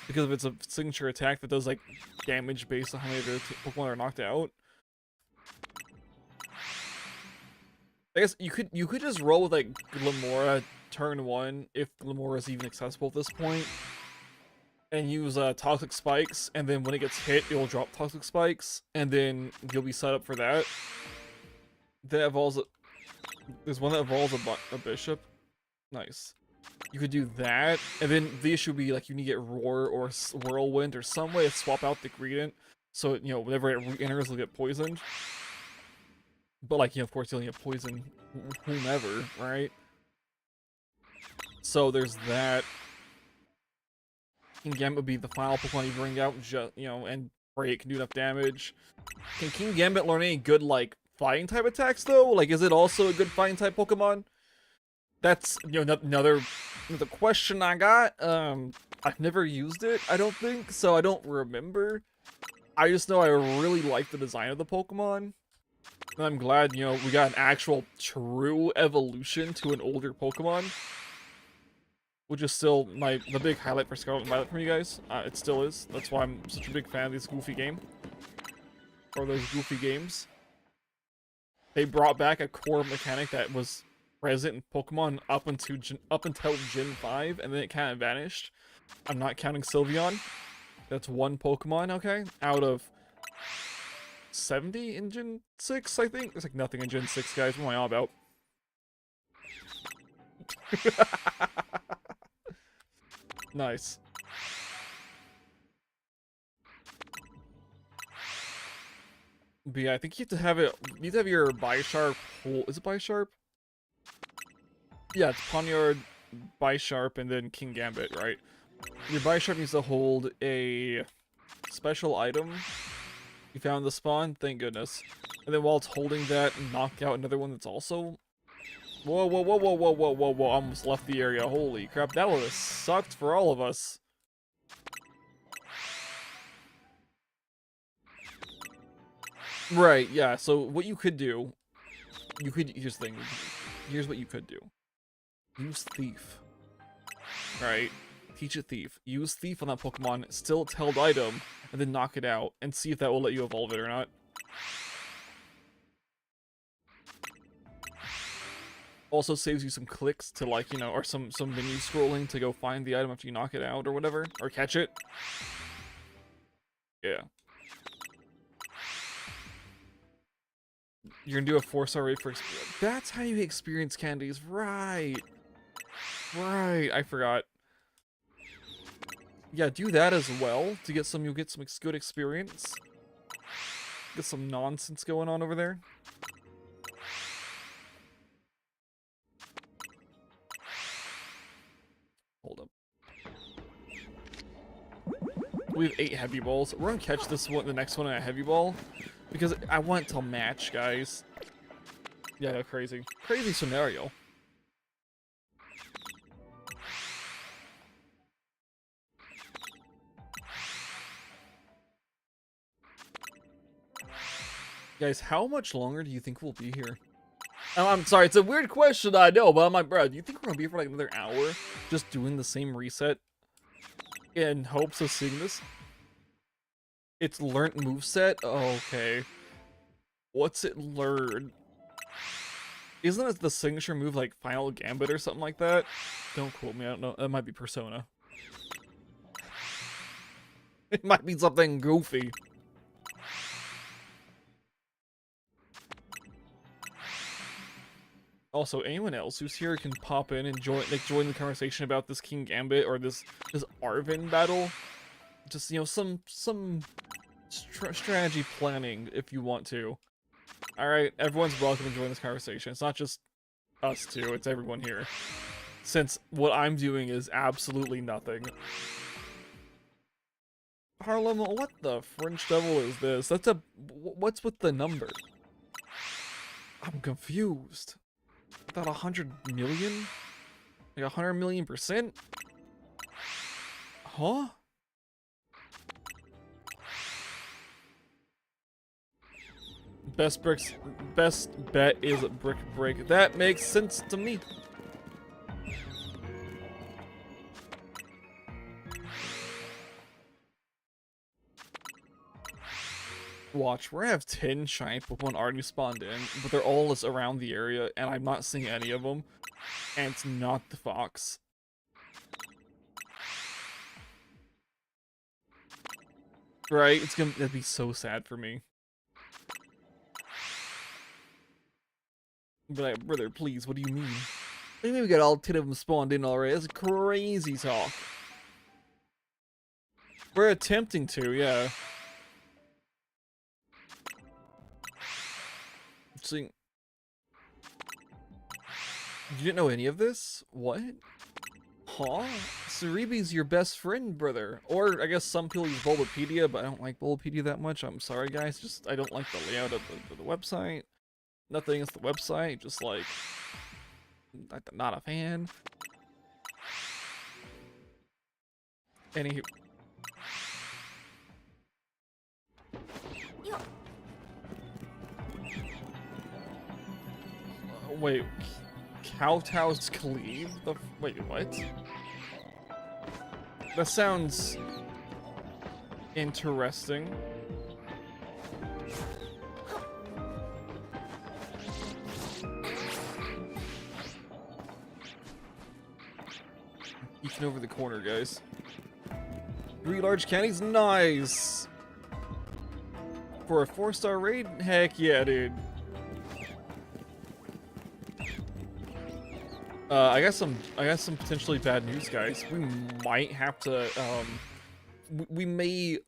Because if it's a signature attack that does, like, damage based on how many of your Pokemon are knocked out. I guess you could just roll with like Glamora turn 1 if Glamora is even accessible at this point, and use toxic spikes, and then when it gets hit, it will drop toxic spikes, and then you'll be set up for that. That evolves. There's one that evolves a bishop. Nice. You could do that, and then the issue would be like you need to get Roar or Whirlwind or some way to swap out the ingredient, so you know whenever it re-enters, it'll get poisoned. But like, you know, of course, you only get poison whomever, right? So there's that. King Gambit would be the final Pokemon you bring out, you know, and pray it can do enough damage. Can King Gambit learn any good like fighting type attacks though? Like, is it also a good fighting type Pokemon? That's, you know, another question I got. I've never used it, I don't think, so I don't remember. I just know I really like the design of the Pokemon. And I'm glad, you know, we got an actual true evolution to an older Pokemon. Which is still the big highlight for Scarlet and Violet from you guys. It still is. That's why I'm such a big fan of this goofy game. Or those goofy games. They brought back a core mechanic that was present in Pokemon up until Gen 5, and then it kind of vanished. I'm not counting Sylveon. That's one Pokemon, okay? Out of 70 in Gen 6, I think? There's like nothing in Gen 6, guys. What am I all about? Nice. But yeah, I think you have to have it. You need to have your Bisharp hold. Is it Bisharp? Yeah, it's Poniard, Bisharp, and then King Gambit, right? Your Bisharp needs to hold a special item you found in the spawn. Thank goodness. And then while it's holding that, knock out another one that's also. Whoa, whoa, whoa, whoa, whoa, whoa, whoa, whoa. Almost left the area. Holy crap, that would have sucked for all of us. Right, yeah, so what you could do, here's the thing, here's what you could do. Use Thief. Right, teach it Thief. Use Thief on that Pokemon, still its held item, and then knock it out, and see if that will let you evolve it or not. Also saves you some clicks to, like, you know, or some menu scrolling to go find the item after you knock it out or whatever, or catch it. Yeah. You're gonna do a 4-star rate for experience. That's how you get experience candies, right? Right, I forgot. Yeah, do that as well to get some. You'll get some good experience. Get some nonsense going on over there. Hold up. We have 8 heavy balls. We're gonna catch this one, the next one in a heavy ball, because I want it to match, guys. Yeah, crazy. Crazy scenario. Guys, how much longer do you think we'll be here? Oh, I'm sorry, it's a weird question, I know, but I'm like, bro, do you think we're gonna be here for like another hour just doing the same reset in hopes of seeing this? It's learned moveset? Oh, okay. What's it learned? Isn't it the signature move like Final Gambit or something like that? Don't quote me, I don't know. That might be Persona. It might be something goofy. Also, anyone else who's here can pop in and join the conversation about this King Gambit or this Arvin battle. Just, you know, some strategy planning if you want to. All right, everyone's welcome to join this conversation. It's not just us two; it's everyone here. Since what I'm doing is absolutely nothing. Harlem, what the French devil is this? That's a what's with the number? I'm confused. About 100 million? Like 100 million%? Huh? Best bet is brick break. That makes sense to me. Watch, we're gonna have 10 shiny Pokemon already spawned in, but they're all just around the area, and I'm not seeing any of them. And it's not the fox. Right? That'd be so sad for me. But like, brother, please, what do you mean? What do you mean we got all 10 of them spawned in already? That's crazy talk. We're attempting to, yeah. See, you didn't know any of this? What? Huh? Cerebi's your best friend, brother. Or, I guess some people use Bulbapedia, but I don't like Bulbapedia that much. I'm sorry, guys. Just, I don't like the layout of the website. Nothing against the website, just like, not a fan. Anywho. Wait, Kowtow's Cleave? Wait, what? That sounds interesting. Peeking over the corner, guys. 3 large candies? Nice! For a 4-star raid? Heck yeah, dude. I got some potentially bad news, guys. We might have to, we may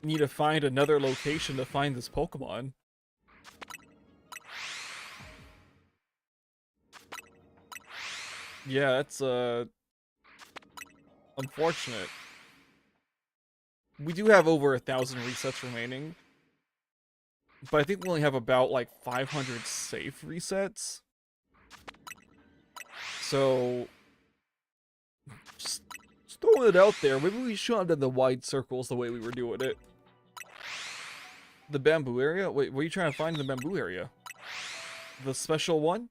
need to find another location to find this Pokemon. Yeah, that's, unfortunate. We do have over 1,000 resets remaining. But I think we only have about, like, 500 safe resets. So, just throwing it out there. Maybe we shouldn't have done the wide circles the way we were doing it. The bamboo area? Wait, what are you trying to find in the bamboo area? The special one?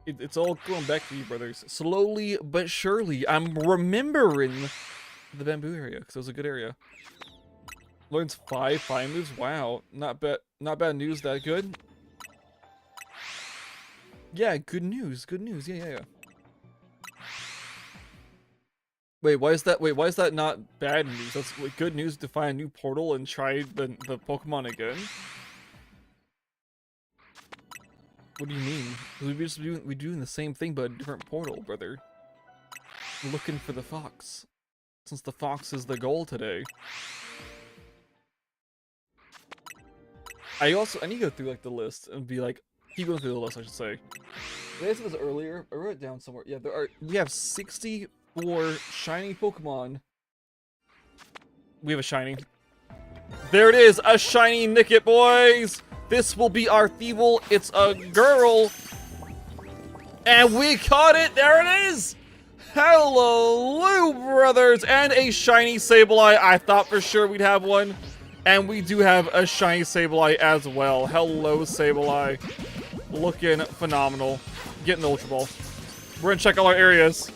It's all going back to you, brothers. Slowly but surely, I'm remembering the bamboo area, because it was a good area. Learns 5 fire moves. Wow, not bad news. That good. Yeah, good news. Good news. Yeah. Wait, why is that not bad news? That's good news to find a new portal and try the Pokemon again. What do you mean? We're doing the same thing but a different portal, brother. We're looking for the fox, since the fox is the goal today. I need to go through like the list and be like, keep going through the list, I should say. I said this earlier. I wrote it down somewhere. Yeah, we have 64 shiny Pokemon. We have a shiny. There it is, a shiny Nickit, boys. This will be our Thievul. It's a girl. And we caught it. There it is. Hello, brothers. And a shiny Sableye. I thought for sure we'd have one. And we do have a shiny Sableye as well. Hello, Sableye. Looking phenomenal. Getting the Ultra Ball. We're gonna check all our areas.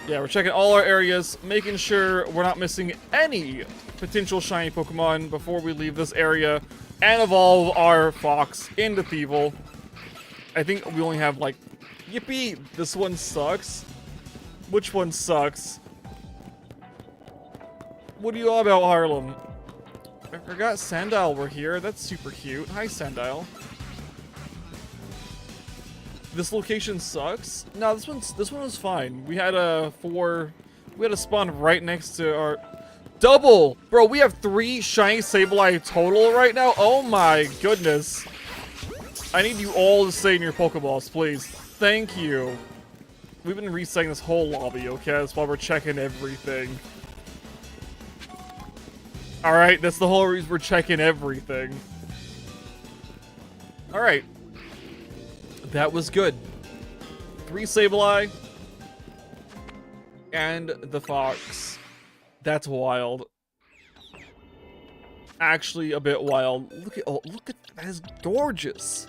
Yeah, we're checking all our areas, making sure we're not missing any potential shiny Pokemon before we leave this area and evolve our Fox into Thievul. I think we only have like... Yippee! This one sucks. Which one sucks? What are you all about, Harlem? I forgot Sandile were here. That's super cute. Hi, Sandile. This location sucks. No, this one was fine. We had a spawn right next to our double. Bro, we have 3 shiny Sableye total right now. Oh my goodness. I need you all to stay in your Pokeballs, please. Thank you. We've been resetting this whole lobby, okay? That's why we're checking everything. Alright, that's the whole reason we're checking everything. Alright. That was good. 3 Sableye. And the Fox. That's wild. Actually, a bit wild. Look at that is gorgeous.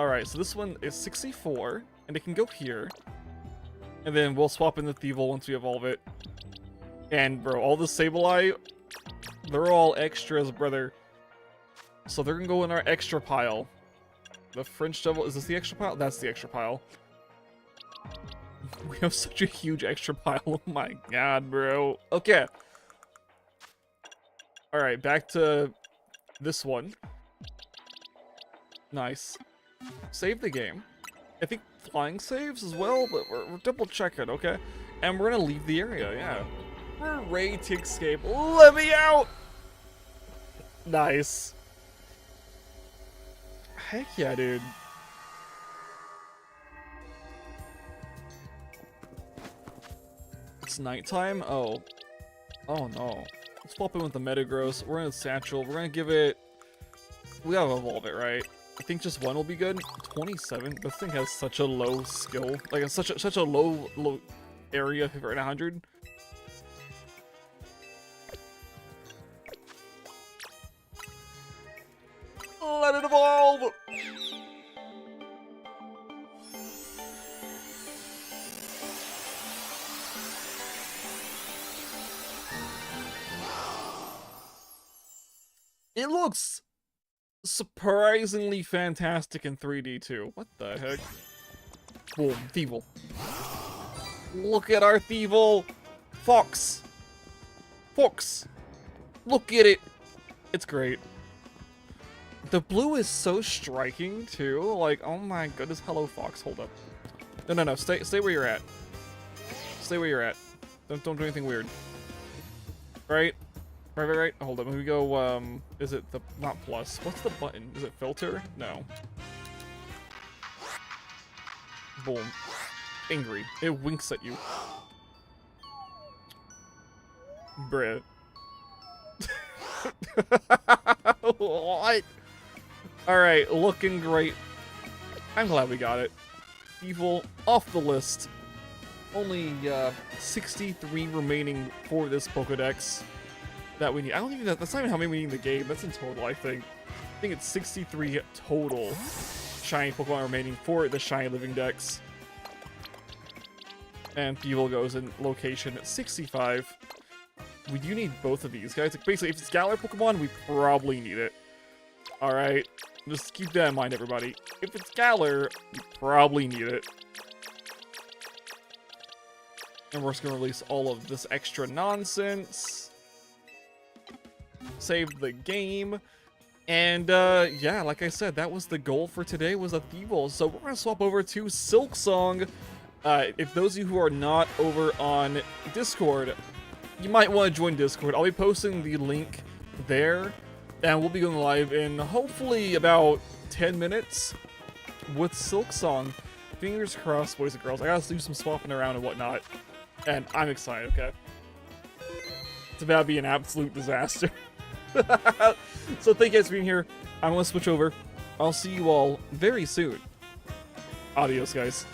Alright, so this one is 64, and it can go here. And then we'll swap in the Thievul once we evolve it. And, bro, all the Sableye, they're all extras, brother. So they're gonna go in our extra pile. The French Devil, is this the extra pile? That's the extra pile. We have such a huge extra pile. Oh my god, bro. Okay. Alright, back to this one. Nice. Save the game. I think flying saves as well, but we're double checking, okay? And we're gonna leave the area, yeah. We're ready to escape. Let me out! Nice. Heck yeah, dude. It's nighttime? Oh. Oh no. Let's swap in with the Metagross. We're in a Satchel. We're gonna give it... We gotta evolve it, right? I think just one will be good. 27. This thing has such a low skill. Like, it's such a low area for 100. Let it evolve! It looks surprisingly fantastic in 3D too. What the heck? Boom, Thievul. Look at our Thievul! Fox! Fox! Look at it! It's great. The blue is so striking too. Like, oh my goodness. Hello, Fox. Hold up. No. Stay where you're at. Stay where you're at. Don't do anything weird. Right? Right. Hold up. Let me go, is it the, not plus. What's the button? Is it filter? No. Boom. Angry. It winks at you. Bruh. What? Alright, looking great. I'm glad we got it. Thievul off the list. Only 63 remaining for this Pokedex that we need. I don't think that's not even how many we need in the game. That's in total, I think. I think it's 63 total shiny Pokemon remaining for the Shiny Living Dex. And Thievul goes in location at 65. We do need both of these guys. Like, basically, if it's Galar Pokemon, we probably need it. Alright? Just keep that in mind, everybody. If it's Galar, we probably need it. And we're just gonna release all of this extra nonsense. Save the game. And, yeah, like I said, that was the goal for today, was a Thievul. So we're gonna swap over to Silksong. If those of you who are not over on Discord, you might want to join Discord. I'll be posting the link there, and we'll be going live in hopefully about 10 minutes with Silksong. Fingers crossed, boys and girls. I gotta do some swapping around and whatnot, and I'm excited, okay? It's about to be an absolute disaster. So thank you guys for being here. I'm gonna switch over. I'll see you all very soon. Adios, guys.